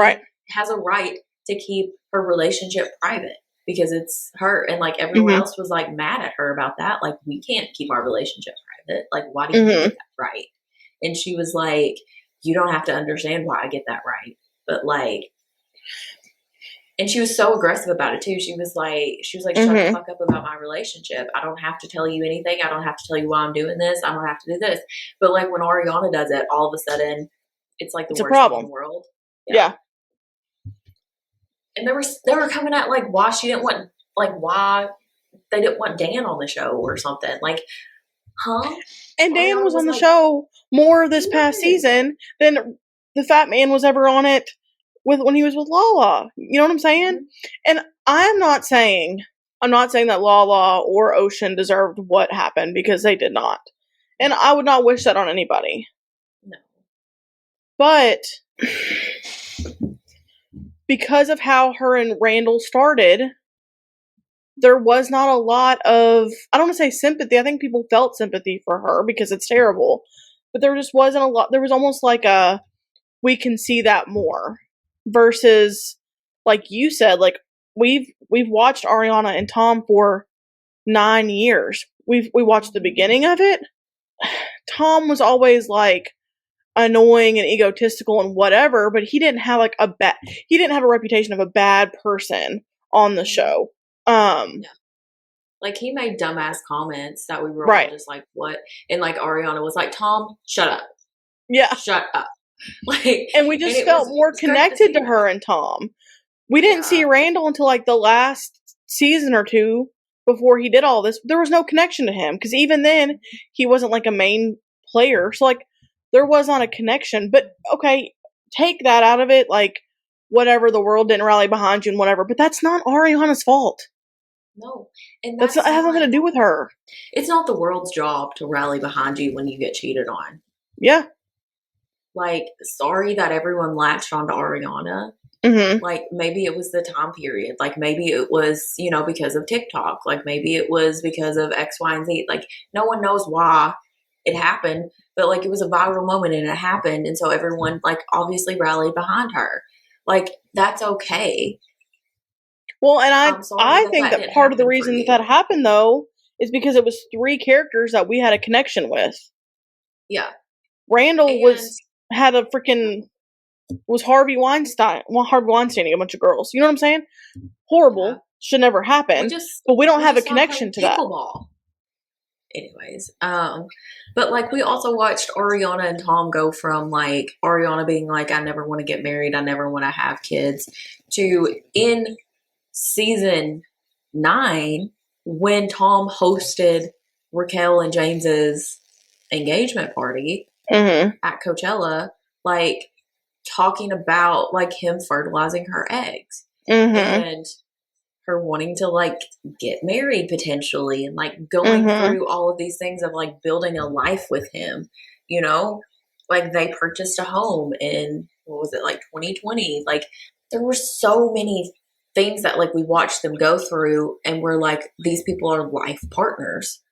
has a right to keep her relationship private because it's her. And like everyone else was like mad at her about that. Like, we can't keep our relationship private. Like, why do you get that right? And she was like, you don't have to understand why I get that right. But like, and she was so aggressive about it too. She was like, shut the fuck up about my relationship. I don't have to tell you anything. I don't have to tell you why I'm doing this. I don't have to do this. But like when Ariana does it, all of a sudden it's like the worst thing in the world. Yeah. And they were coming at like why they didn't want Dan on the show or something. Like, huh? And Dan was on the show more this past season than the fat man was ever on it when he was with Lala. You know what I'm saying? And I'm not saying that Lala or Ocean deserved what happened because they did not. And I would not wish that on anybody. No. But because of how her and Randall started, there was not a lot of, I don't want to say sympathy. I think people felt sympathy for her because it's terrible. But there just wasn't a lot. There was almost like a, we can see that more. Versus, like you said, like we've watched Ariana and Tom for 9 years. We watched the beginning of it. Tom was always like annoying and egotistical and whatever, but he didn't have like he didn't have a reputation of a bad person on the show. Like he made dumbass comments that we were all just like, what? And like Ariana was like, Tom, shut up. Yeah. Shut up. Like, and we just felt more connected to her and Tom. We didn't see Randall until like the last season or two before he did all this. There was no connection to him because even then he wasn't like a main player. So like there was not a connection. But okay, take that out of it. Like whatever, the world didn't rally behind you and whatever. But that's not Ariana's fault. No, and that has nothing to do with her. It's not the world's job to rally behind you when you get cheated on. Yeah. Like, sorry that everyone latched onto Ariana. Like, maybe it was the time period. Like, maybe it was, because of TikTok. Like, maybe it was because of X, Y, and Z. Like, no one knows why it happened. But, like, it was a viral moment and it happened. And so everyone, like, obviously rallied behind her. Like, that's okay. Well, and I think that part of the reason that happened, though, is because it was 3 characters that we had a connection with. Yeah. Randall was Harvey Weinstein a bunch of girls. You know what I'm saying? Horrible. Yeah. Should never happen. But we don't have a connection to that. Anyways, but like we also watched Ariana and Tom go from like Ariana being like, I never want to get married, I never want to have kids, to in season 9 when Tom hosted Raquel and James's engagement party at Coachella, like talking about like him fertilizing her eggs and her wanting to like get married potentially and like going through all of these things of like building a life with him, like they purchased a home in, what was it, like 2020? Like there were so many things that like we watched them go through and we're like, these people are life partners.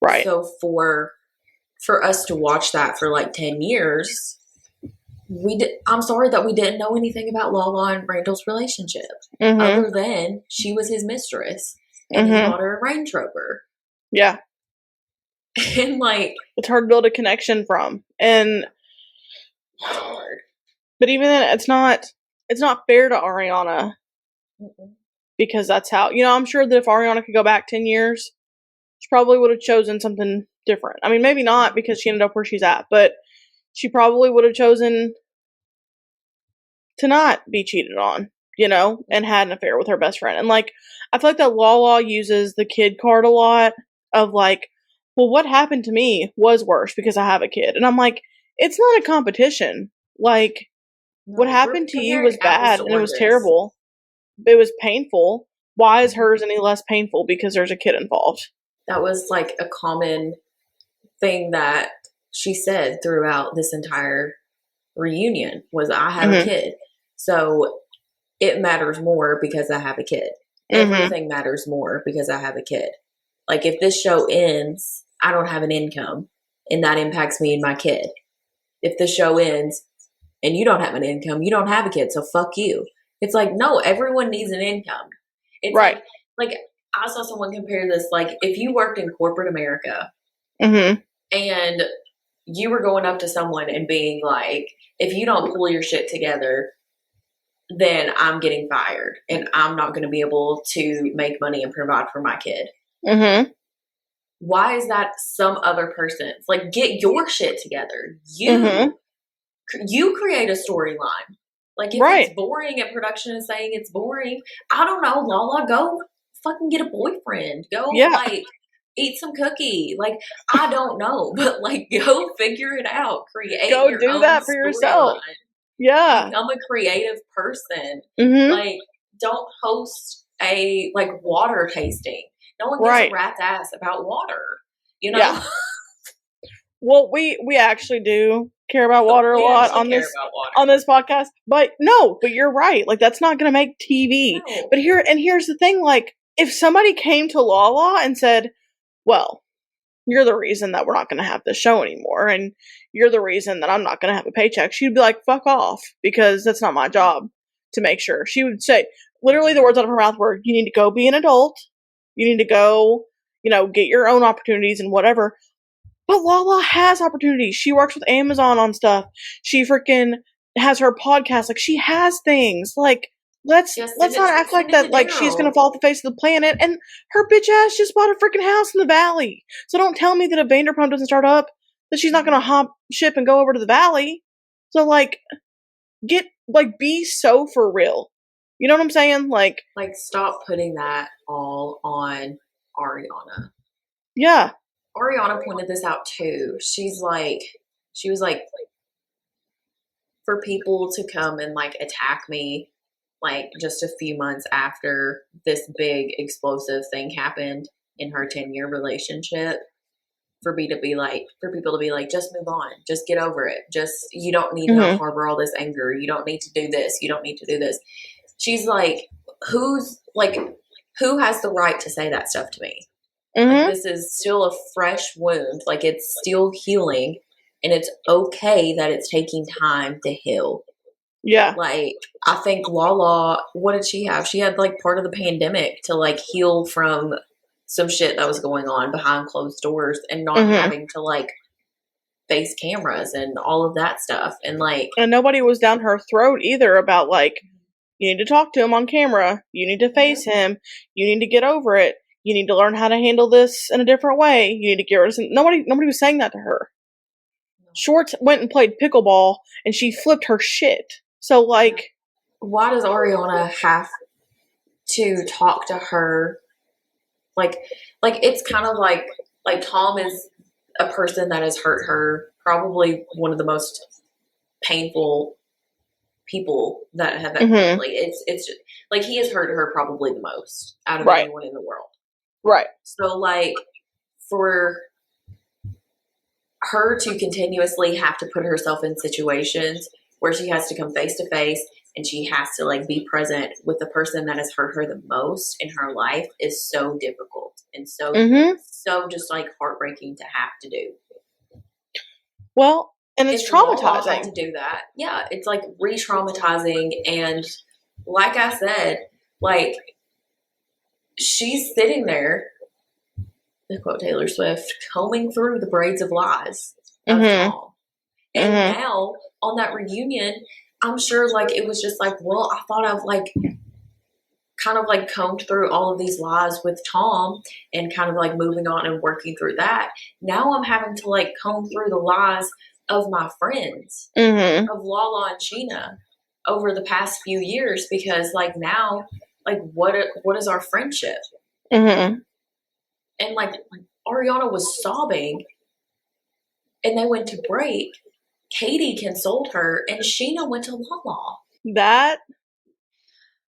Right. So for us to watch that for like 10 years, I'm sorry that we didn't know anything about Lala and Randall's relationship other than she was his mistress and he bought her a Range Rover. Yeah. And like, it's hard to build a connection from. And it's hard. But even then, it's not fair to Ariana because that's how, I'm sure that if Ariana could go back 10 years, she probably would have chosen something different. I mean, maybe not because she ended up where she's at, but she probably would have chosen to not be cheated on. you know, and had an affair with her best friend. And like, I feel like that Lala uses the kid card a lot of like, well, what happened to me was worse because I have a kid. And I'm like, it's not a competition. Like, what No, we're happened to you comparing was apples bad to and it was oranges. terrible. It was painful. Why is Mhm. hers any less painful because there's a kid involved? That was like a common thing that she said throughout this entire reunion was I have a Mhm. kid. So it matters more because I have a kid. Mhm. Everything matters more because I have a kid. Like if this show ends, I don't have an income and that impacts me and my kid. If the show ends and you don't have an income, you don't have a kid, so fuck you. It's like, no, everyone needs an income. It's Right. like I saw someone compare this like if you worked in corporate America Mhm. and you were going up to someone and being like, if you don't pull your shit together, then I'm getting fired and I'm not going to be able to make money and provide for my kid. Mhm. Why is that some other person's? Like, get your shit together. Mhm. You create a storyline. Like, if it's Right. boring and production is saying it's boring, I don't know, Lala, go fucking get a boyfriend. Go, Yeah. like, eat some cookie. Like, I don't know, but, like, go figure it out. Create Go your do own that for yourself. storyline. Yeah. Become a creative person. Mhm. Like, don't host a, like, water tasting. No one gives a Right. rat's ass about water, you Yeah. know? Well, we actually do care about water a We lot actually on care this about water. on this podcast. But no, but you're right. Like that's not going to make TV. No. But here's the thing, like if somebody came to Lala and said, "Well, you're the reason that we're not going to have this show anymore and you're the reason that I'm not going to have a paycheck." She'd be like, "Fuck off," because that's not my job to make sure. She would say literally the words out of her mouth were, "You need to go be an adult. You need to go, you know, get your own opportunities and whatever." But Lala has opportunities. She works with Amazon on stuff. She freaking has her podcast. Like she has things. Like Just let's not act send like it to that. Like she's gonna Daryl. fall off the face of the planet. And her bitch ass just bought a freaking house in the valley. So don't tell me that if Vanderpump doesn't start up, that she's not gonna hop ship and go over to the valley. So like be so for real. You know what I'm saying? Like Like, stop putting that all on Ariana. yeah. Ariana pointed this out too. She was like, for people to come and like attack me, like just a few months after this big explosive thing happened in her 10-year relationship, for me to be like, for people to be like, just move on, just get over it. Just, you don't need to Mhm. harbor all this anger. You don't need to do this. You don't need to do this. She's like, who's like, who has the right to say that stuff to me? Like, Mhm. this is still a fresh wound. Like, it's still healing, and it's okay that it's taking time to heal. Yeah. Like, I think Lala, what did she have? She had like part of the pandemic to like heal from some shit that was going on behind closed doors and not Mhm. having to like face cameras and all of that stuff. And like, And nobody was down her throat either about like you need to talk to him on camera. You need to face him. You need to get over it. You need to learn how to handle this in a different way. You need to get rid of some. Nobody was saying that to her. Schwartz went and played pickleball and she flipped her shit. So like, why does Ariana have to talk to her? Like, it's kind of like Tom is a person that has hurt her, probably one of the most painful people that have mhm, like it's just, like he has hurt her probably the most out of right, anyone in the world. right, So like for her to continuously have to put herself in situations where she has to come face to face and she has to like be present with the person that has hurt her the most in her life is so difficult and mhm. so just like heartbreaking to have to do. Well, and If it's Lala had to traumatizing. do that, yeah, it's like re-traumatizing. And like I said, like she's sitting there, to quote Taylor Swift, combing through the braids of lies of Mhm, Tom. And mhm, now on that reunion, I'm sure like it was just like, well, I thought I've like kind of like combed through all of these lies with Tom and kind of like moving on and working through that. Now I'm having to like comb through the lies of my friends, mhm. of Lala and Scheana. over the past few years because like now, like what is our friendship? Mm-hmm. And like Ariana was sobbing and they went to break. Katie consoled her and Scheana went to Lala. That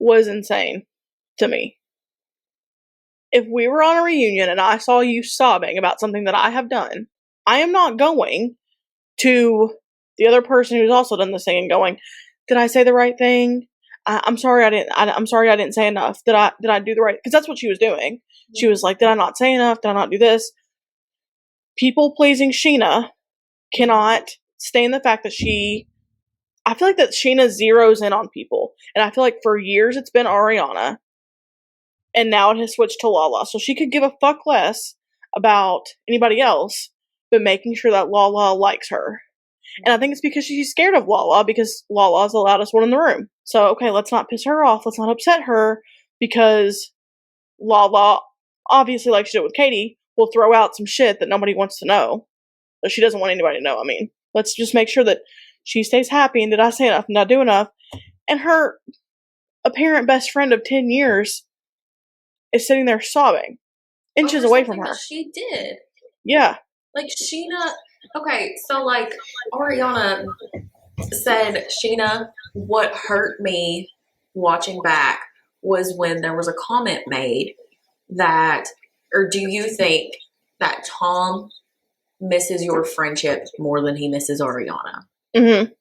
was insane to me. If we were on a reunion and I saw you sobbing about something that I have done, I am not going to the other person who's also done the same and going, did I say the right thing? I'm sorry I didn't. I'm sorry I didn't say enough. Did I do the right? Because that's what she was doing. She was like, did I not say enough? Did I not do this? People pleasing Scheana cannot stand the fact that I feel like that Scheana zeroes in on people, and I feel like for years it's been Ariana, and now it has switched to Lala. So she could give a fuck less about anybody else, but making sure that Lala likes her. And I think it's because she's scared of Lala, because Lala's the loudest one in the room. So, okay, let's not piss her off. Let's not upset her, because Lala, obviously like she did with Katie, will throw out some shit that nobody wants to know. That she doesn't want anybody to know. I mean, let's just make sure that she stays happy, and did I say enough? Did I do enough? And her apparent best friend of 10 years is sitting there sobbing, inches away from her. She did. Yeah. Like Scheana, okay, so like Ariana said, Scheana, what hurt me watching back was when there was a comment made that, or do you think that Tom misses your friendship more than he misses Ariana? Mm-hmm.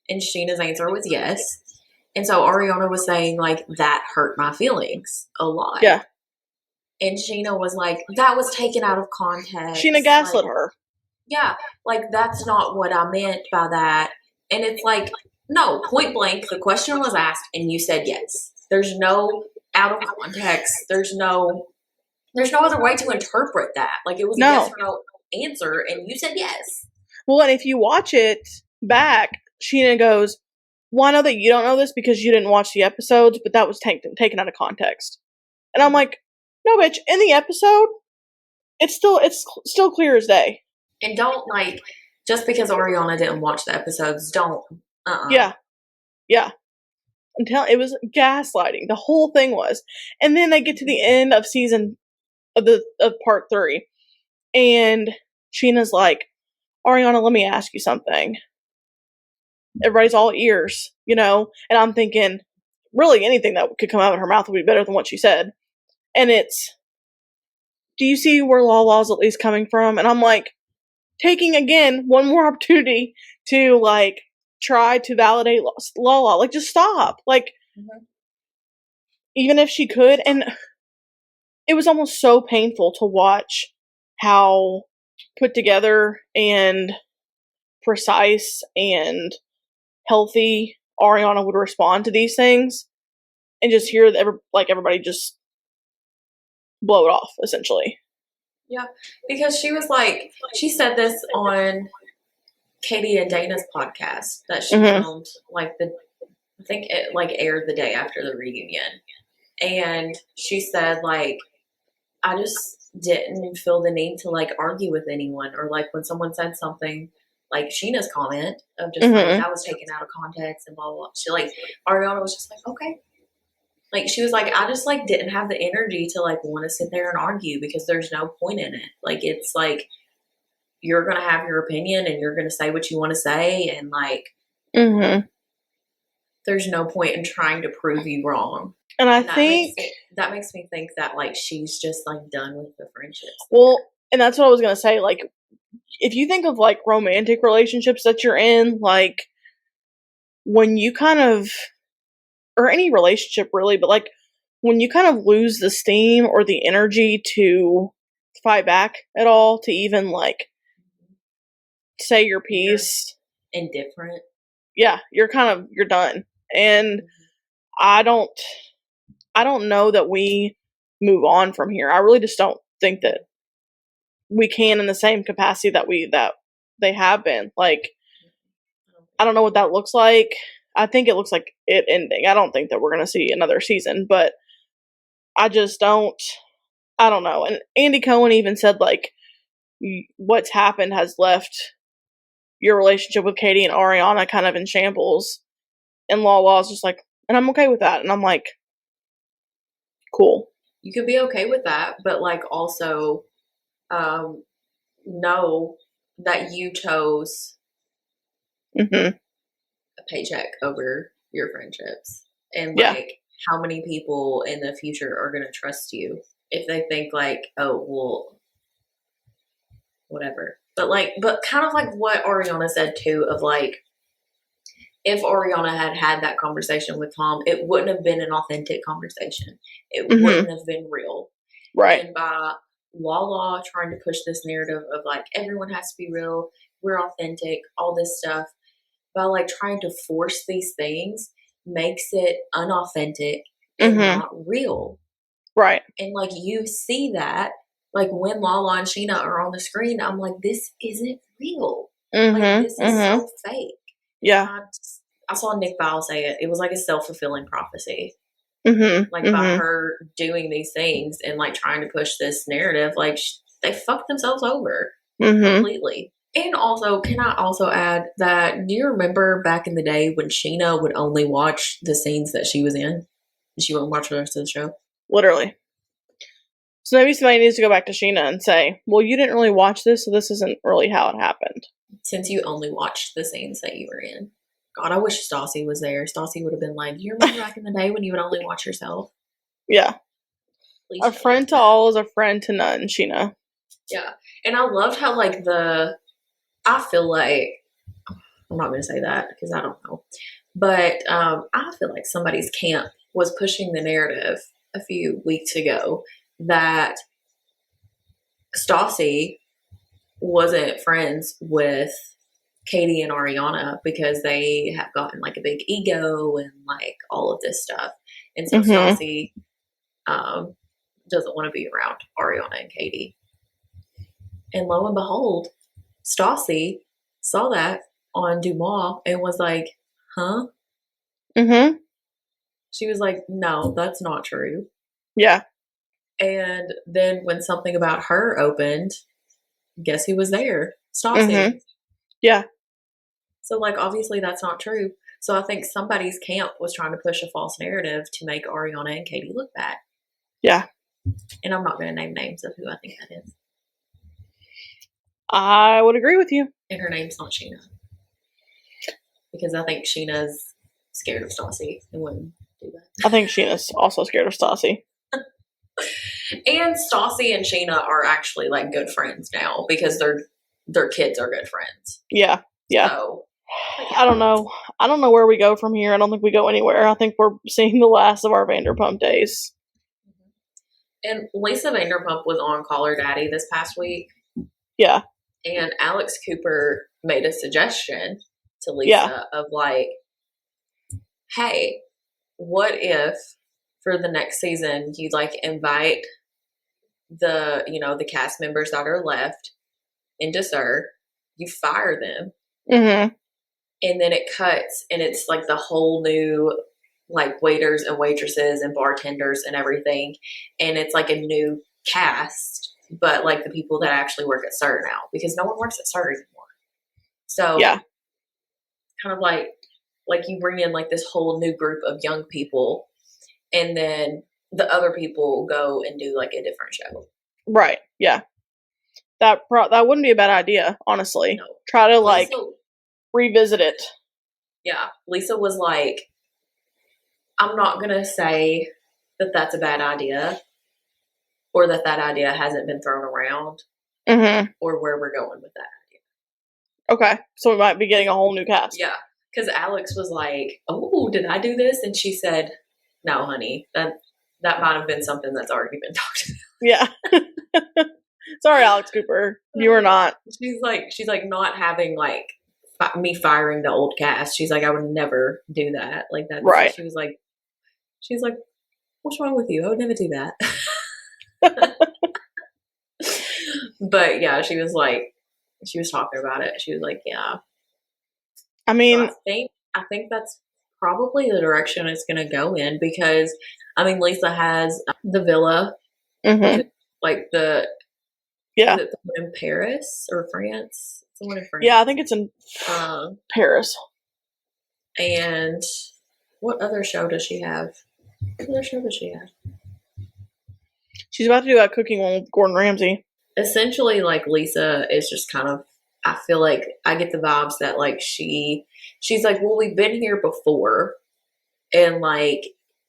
And Sheena's answer was yes. And so Ariana was saying, like, that hurt my feelings a lot. Yeah. And Scheana was like, that was taken out of context. Scheana gaslit her. Yeah, like, that's not what I meant by that. And it's like, no, point blank, the question was asked and you said yes. There's no out of context. There's no other way to interpret that. Like, it was a yes or no answer and you said yes. Well, and if you watch it back, Scheana goes, well, I know that you don't know this because you didn't watch the episodes, but that was taken out of context. And I'm like, no, bitch, in the episode, it's still clear as day. And don't, like, just because Ariana didn't watch the episodes, don't, Yeah. Yeah. It was gaslighting. The whole thing was. And then they get to the end of of part 3. And Sheena's like, Ariana, let me ask you something. Everybody's all ears, you know? And I'm thinking, really anything that could come out of her mouth would be better than what she said. And it's, do you see where Lala's at least coming from? And I'm like, taking, again, one more opportunity to, like, try to validate Lala. Like, just stop. Like, even if she could. And it was almost so painful to watch how put together and precise and healthy Ariana would respond to these things, and just hear everybody just blow it off, essentially. Yeah, because she was like, she said this on Katie and Dana's podcast that she filmed, like, I think it, like, aired the day after the reunion. And she said, like, I just didn't feel the need to, like, argue with anyone, or, like, when someone said something, like Sheena's comment of just, like, that was taken out of context and blah, blah, blah. She, like, Ariana was just like, okay. Like, she was like, I just, like, didn't have the energy to, like, want to sit there and argue because there's no point in it. Like, it's like, you're going to have your opinion and you're going to say what you want to say. And, like, there's no point in trying to prove you wrong. And I think that makes me think that, like, she's just, like, done with the friendships. Well, and that's what I was going to say. Like, if you think of, like, romantic relationships that you're in, like, when you kind of, or any relationship really, but, like, when you kind of lose the steam or the energy to fight back at all, to even, like, say your piece. You're indifferent. Yeah, you're done. And I don't know that we move on from here. I really just don't think that we can in the same capacity that they have been. Like, I don't know what that looks like. I think it looks like it ending. I don't think that we're going to see another season, but I just don't know. And Andy Cohen even said, like, what's happened has left your relationship with Katie and Ariana kind of in shambles. And Lala's just like, and I'm okay with that. And I'm like, cool. You could be okay with that, but like also know that you chose Mm-hmm. a paycheck over your friendships. And Yeah. like how many people in the future are going to trust you if they think like, oh, well, whatever. But kind of like what Ariana said too, of like, if Ariana had had that conversation with Tom, it wouldn't have been an authentic conversation. It Mm-hmm. wouldn't have been real. Right. And by Lala trying to push this narrative of like, everyone has to be real, we're authentic, all this stuff, by like trying to force these things makes it unauthentic and Mm-hmm. not real. Right. And like you see that, like when Lala and Scheana are on the screen, I'm like, this isn't real. Mm-hmm. Like this is Mm-hmm. so fake. Yeah. I saw Nick Bile say it. It was like a self-fulfilling prophecy. Mm-hmm. Like by Mm-hmm. her doing these things and like trying to push this narrative, like they fucked themselves over completely. And also, can I also add that, do you remember back in the day when Scheana would only watch the scenes that she was in? She wouldn't watch the rest of the show? Literally. So maybe somebody needs to go back to Scheana and say, well, you didn't really watch this, so this isn't really how it happened. Since you only watched the scenes that you were in. God, I wish Stassi was there. Stassi would have been like, do you remember back in the day when you would only watch yourself? Yeah. Please A friend to all is a friend to none, Scheana. Yeah. And I loved how like I feel like, I'm not going to say that because I don't know, but I feel like somebody's camp was pushing the narrative a few weeks ago that Stassi wasn't friends with Katie and Ariana because they have gotten like a big ego and like all of this stuff. And so Stassi doesn't want to be around Ariana and Katie. And lo and behold, Stassi saw that on Dumas and was like, huh? Mm-hmm. She was like, no, that's not true. Yeah. And then when something about her opened, guess who was there? Stassi. Mm-hmm. Yeah. So like obviously that's not true. So I think somebody's camp was trying to push a false narrative to make Ariana and Katie look bad. Yeah. And I'm not going to name names of who I think that is. I would agree with you. And her name's not Scheana. Because I think Sheena's scared of Stassi and wouldn't do that. I think Sheena's also scared of Stassi. And Stassi and Scheana are actually like good friends now because their kids are good friends. Yeah. Yeah. So, yeah. I don't know. I don't know where we go from here. I don't think we go anywhere. I think we're seeing the last of our Vanderpump days. And Lisa Vanderpump was on Call Her Daddy this past week. Yeah. And Alex Cooper made a suggestion to Lisa of like, hey, what if for the next season you like invite the cast members that are left into SUR, you fire them, Mm-hmm. and then it cuts and it's like the whole new like waiters and waitresses and bartenders and everything, and it's like a new cast, but like the people that actually work at SUR now, because no one works at SUR anymore. So yeah, kind of like you bring in like this whole new group of young people, and then the other people go and do like a different show. Right. Yeah. That wouldn't be a bad idea, honestly. No. Try to like revisit it. Yeah. Lisa was like, I'm not going to say that that's a bad idea or that idea hasn't been thrown around, or where we're going with that idea. Okay. So we might be getting a whole new cast. Yeah. Because Alex was like, oh, did I do this? And she said, no, honey, that might have been something that's already been talked about. Yeah. Sorry, Alex Cooper. You were not. She's like not having like me firing the old cast. She's like, I would never do that. Like that. Right. She's like, what's wrong with you? I would never do that. But yeah, she was talking about it. She was like, yeah. I mean, so I think that's probably the direction it's going to go in, because I mean, Lisa has the villa, like the is it the one in Paris or France? It's the one in France. Yeah, I think it's in Paris. And What other show does she have? What other show does she have? She's about to do that cooking one with Gordon Ramsay. Essentially, like, Lisa is just kind of, I feel like I get the vibes that, like, she's like, well, we've been here before. And, like,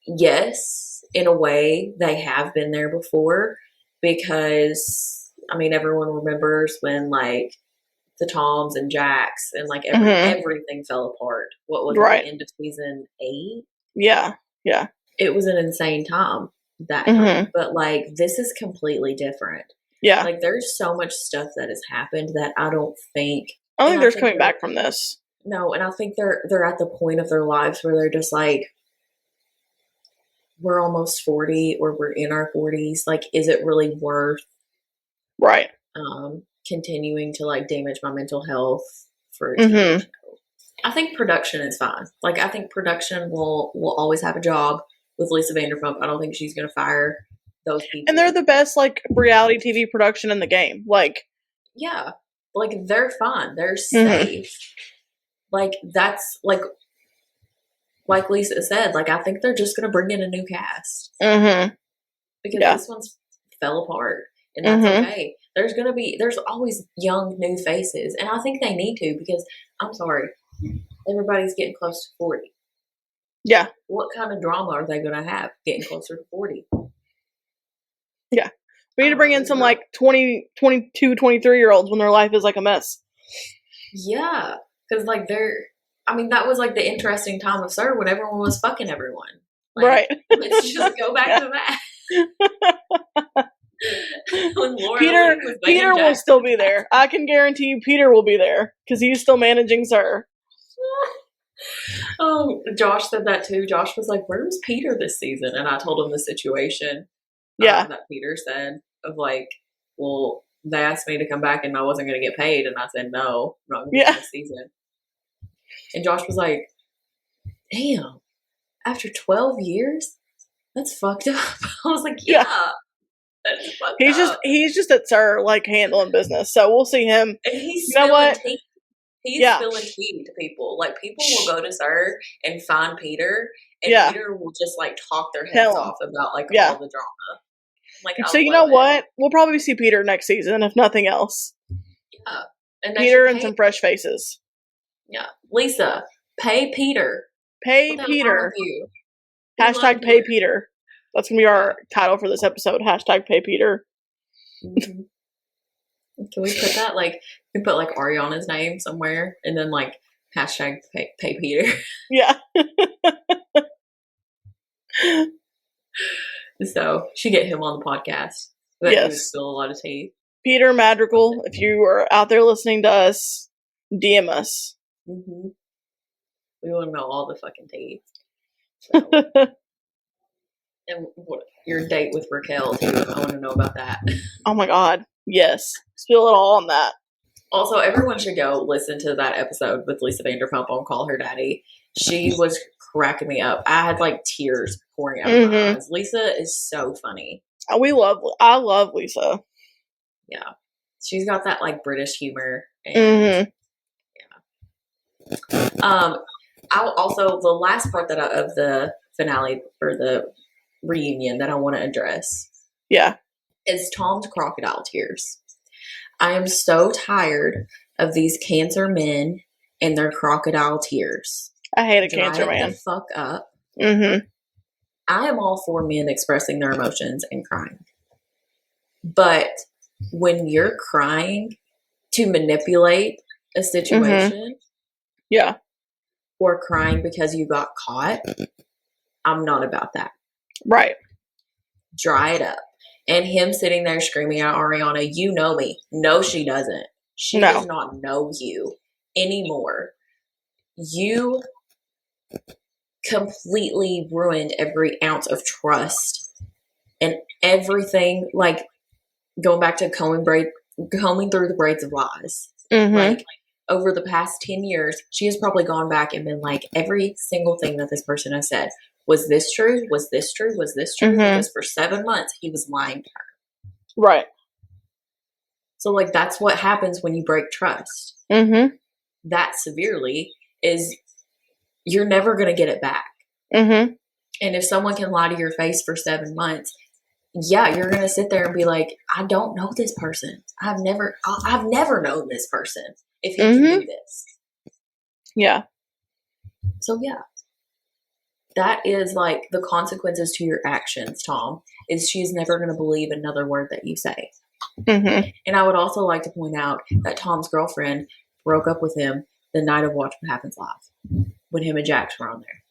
yes, in a way, they have been there before because, I mean, everyone remembers when, like, the Toms and Jacks and, like, everything fell apart. What was it, the end of season 8? Yeah, yeah. It was an insane time that time. But, like, this is completely different. Yeah. Like, there's so much stuff that has happened that I don't think there's coming back from this. No, and I think they're at the point of their lives where they're just like, we're almost 40 or we're in our 40s. Like, is it really worth continuing to, like, damage my mental health for a TV show? I think production is fine. Like, I think production will always have a job with Lisa Vanderpump. I don't think she's going to fire those people. And they're the best, like, reality TV production in the game. Like, yeah, like, they're fine. They're safe. Like, that's, like Lisa said, like, I think they're just going to bring in a new cast. Because this one's fell apart. And that's okay. There's always young, new faces. And I think they need to because, I'm sorry, everybody's getting close to 40. Yeah. What kind of drama are they going to have getting closer to 40? Yeah. We need to bring in some, like, 20, 22, 23-year-olds when their life is, like, a mess. Yeah. Because, like, that was, like, the interesting time of SUR when everyone was fucking everyone. Like, let's just go back to that. Peter will still be there. I can guarantee you Peter will be there because he's still managing SUR. Oh, Josh said that too. Josh was like, where was Peter this season? And I told him the situation that Peter said of, like, well, they asked me to come back and I wasn't going to get paid. And I said, no, I'm not going to get this season. And Josh was like, damn, after 12 years? That's fucked up. I was like, yeah. That's fucked up. He's just at SUR, like, handling business. So we'll see him. And he's you know what? He's spilling tea to people. Like, people will go to SUR and find Peter, and Peter will just, like, talk their heads off about, like, all the drama. Like, so you know what? We'll probably see Peter next season, if nothing else. Yeah. And Peter and some fresh faces. Yeah. Lisa, pay Peter. Pay Peter. Hashtag pay Peter. That's going to be our title for this episode. Hashtag pay Peter. Can we put that, like, we put, like, Ariana's name somewhere and then, like, hashtag pay Peter? Yeah. So, she get him on the podcast. That he would spill a lot of tea. Peter Madrigal, if you are out there listening to us, DM us. We want to know all the fucking tea. So. And what your date with Raquel, too. I want to know about that. Oh my God. Yes. Spill it all on that. Also, everyone should go listen to that episode with Lisa Vanderpump on Call Her Daddy. She was cracking me up. I had, like, tears pouring out of my eyes. Lisa is so funny. I love Lisa. Yeah. She's got that, like, British humor. And, I'll also, the last part of the finale or the reunion that I want to address is Tom's crocodile tears. I am so tired of these cancer men and their crocodile tears. I hate a cancer man. The fuck up. I am all for men expressing their emotions and crying. But when you're crying to manipulate a situation or crying because you got caught, I'm not about that. Right. Dry it up. And him sitting there screaming at Ariana, you know me. No, she doesn't. She does not know you anymore. You completely ruined every ounce of trust and everything, like, going back to combing through the braids of lies. Like, over the past 10 years, she has probably gone back and been like, every single thing that this person has said. Was this true? Was this true? Was this true? Because for 7 months, he was lying to her. Right. So, like, that's what happens when you break trust. That severely is you're never going to get it back. Mm-hmm. And if someone can lie to your face for 7 months, yeah, you're going to sit there and be like, I don't know this person. I've never known this person if he can do this. Yeah. So yeah, that is like the consequences to your actions, Tom, is she's never going to believe another word that you say. Mm-hmm. And I would also like to point out that Tom's girlfriend broke up with him the night of Watch What Happens Live when him and Jax were on there.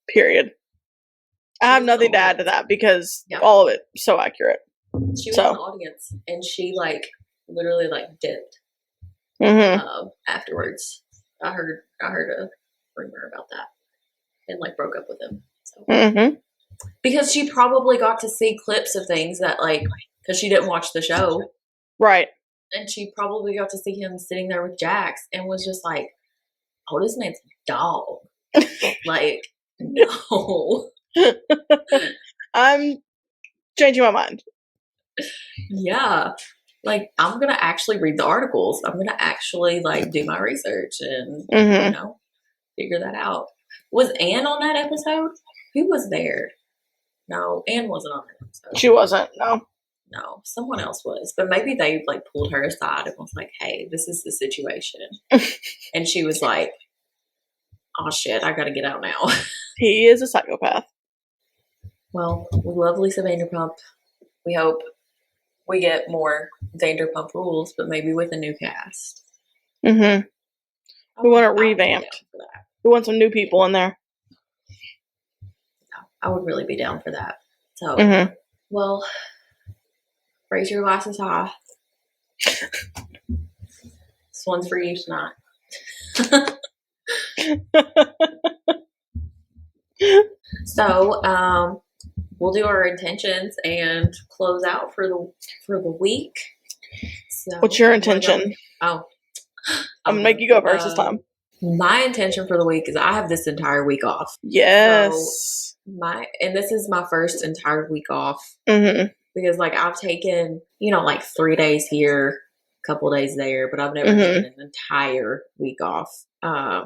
Period. I have nothing to add to that because all of it so accurate. She was in the audience and she like literally like dipped afterwards. I heard a rumor about that and like broke up with him. So. Because she probably got to see clips of things that like because she didn't watch the show, right? And she probably got to see him sitting there with Jax and was just like, "Oh, this man's a dog." Like, no. I'm changing my mind. Yeah. Like, I'm going to actually read the articles. I'm going to actually, like, do my research and, you know, figure that out. Was Anne on that episode? Who was there? No, Anne wasn't on that episode. She wasn't, no. No, someone else was. But maybe they, like, pulled her aside and was like, hey, this is the situation. And she was like, oh, shit, I got to get out now. He is a psychopath. Well, we love Lisa Vanderpump. We hope we get more Vanderpump Rules, but maybe with a new cast. Mm-hmm. We want it revamped. We want some new people in there. I would really be down for that. So, well, raise your glasses high. This one's for you tonight. So, we'll do our intentions and close out for the week. So, what's your intention? I'm gonna make you go first this time. My intention for the week is I have this entire week off. Yes. So and this is my first entire week off because like I've taken, you know, like 3 days here, a couple days there, but I've never taken an entire week off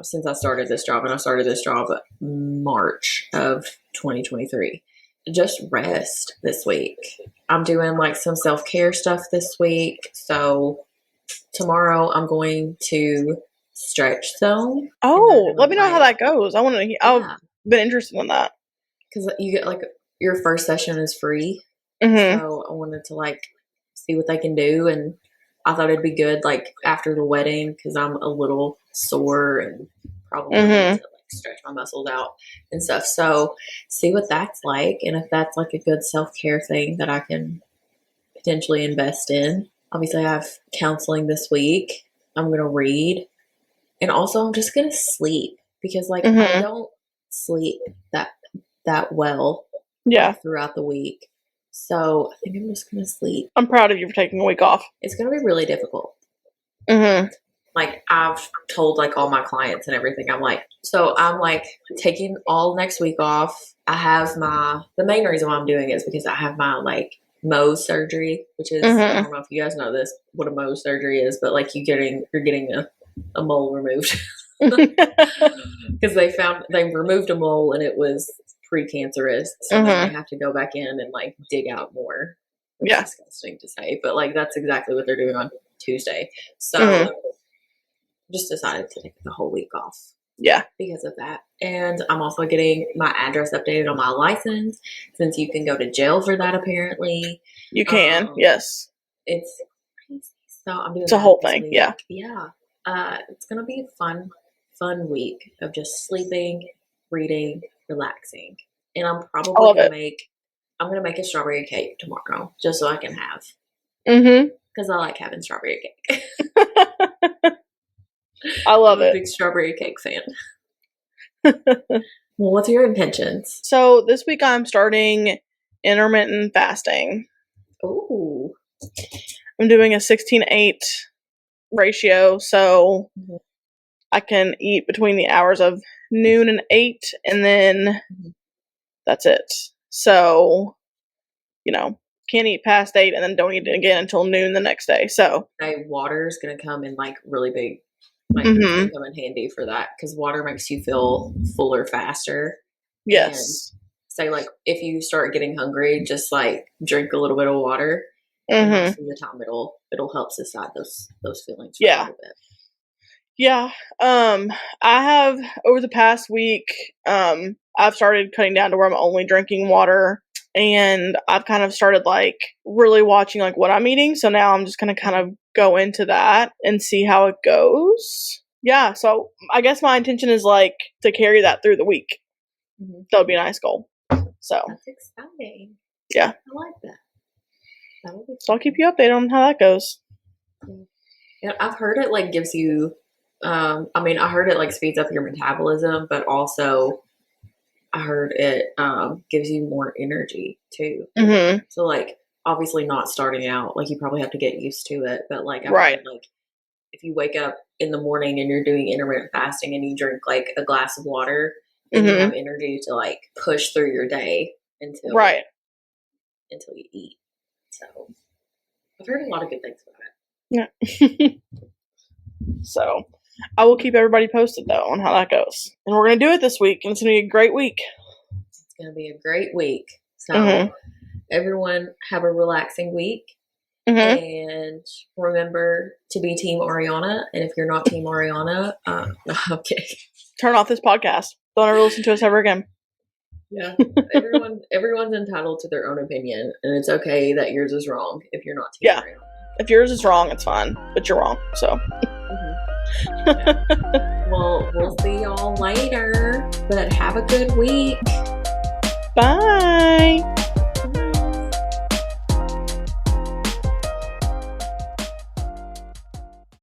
since I started this job, and I started this job March of 2023. Just rest this week. I'm doing like some self-care stuff this week. So tomorrow I'm going to Stretch Zone. Oh, let me know how that goes. I want to. I've been interested in that because you get like your first session is free. So I wanted to like see what they can do, and I thought it'd be good like after the wedding because I'm a little sore and probably need to like stretch my muscles out and stuff. So see what that's like, and if that's like a good self-care thing that I can potentially invest in. Obviously, I have counseling this week. I'm going to read. And also, I'm just going to sleep because, like, I don't sleep that well throughout the week. So I think I'm just going to sleep. I'm proud of you for taking a week off. It's going to be really difficult. Like, I've told, like, all my clients and everything. I'm like, taking all next week off. I have the main reason why I'm doing it is because I have my, like, Mohs surgery, which is, I don't know if you guys know this, what a Mohs surgery is, but, like, you're getting a mole removed because they removed a mole and it was precancerous, so then they have to go back in and like dig out more. Which is disgusting to say, but like that's exactly what they're doing on Tuesday. So just decided to take the whole week off. Yeah, because of that. And I'm also getting my address updated on my license since you can go to jail for that. Apparently, you can. Yes, it's crazy. So I'm doing it's a whole thing. Week. Yeah. It's gonna be a fun week of just sleeping, reading, relaxing, and I'm probably gonna make a strawberry cake tomorrow just so I can have. Because I like having strawberry cake. I love it. I'm a big strawberry cake fan. Well, what's your intentions? So this week I'm starting intermittent fasting. Ooh. I'm doing a 16:8 ratio, so I can eat between the hours of noon and 8, and then that's it. So, you know, can't eat past 8 and then don't eat it again until noon the next day. So water is going to come in like really big might come in handy for that, because water makes you feel fuller faster. Yes. And say, like, if you start getting hungry, just like drink a little bit of water. And most of the time it'll help subside those feelings for a little bit. Yeah. I have, over the past week, I've started cutting down to where I'm only drinking water, and I've kind of started like really watching like what I'm eating. So now I'm just going to kind of go into that and see how it goes. Yeah. So I guess my intention is like to carry that through the week. That would be a nice goal. So that's exciting. Yeah. I like that. So I'll keep you updated on how that goes. Yeah, I've heard it like gives you, I heard it like speeds up your metabolism, but also I heard it gives you more energy too. So like, obviously not starting out, like you probably have to get used to it, but like I've heard, like if you wake up in the morning and you're doing intermittent fasting and you drink like a glass of water, and you have energy to like push through your day until you eat. So I've heard a lot of good things about it. Yeah. So I will keep everybody posted though on how that goes. And we're going to do it this week, and it's going to be a great week. It's going to be a great week. So everyone have a relaxing week. And remember to be Team Ariana. And if you're not Team Ariana, okay. Turn off this podcast. Don't ever listen to us ever again. Yeah. Everyone's entitled to their own opinion, and it's okay that yours is wrong if you're not Team Ariana. If yours is wrong, it's fine, but you're wrong. So. Well, we'll see y'all later, but have a good week. Bye.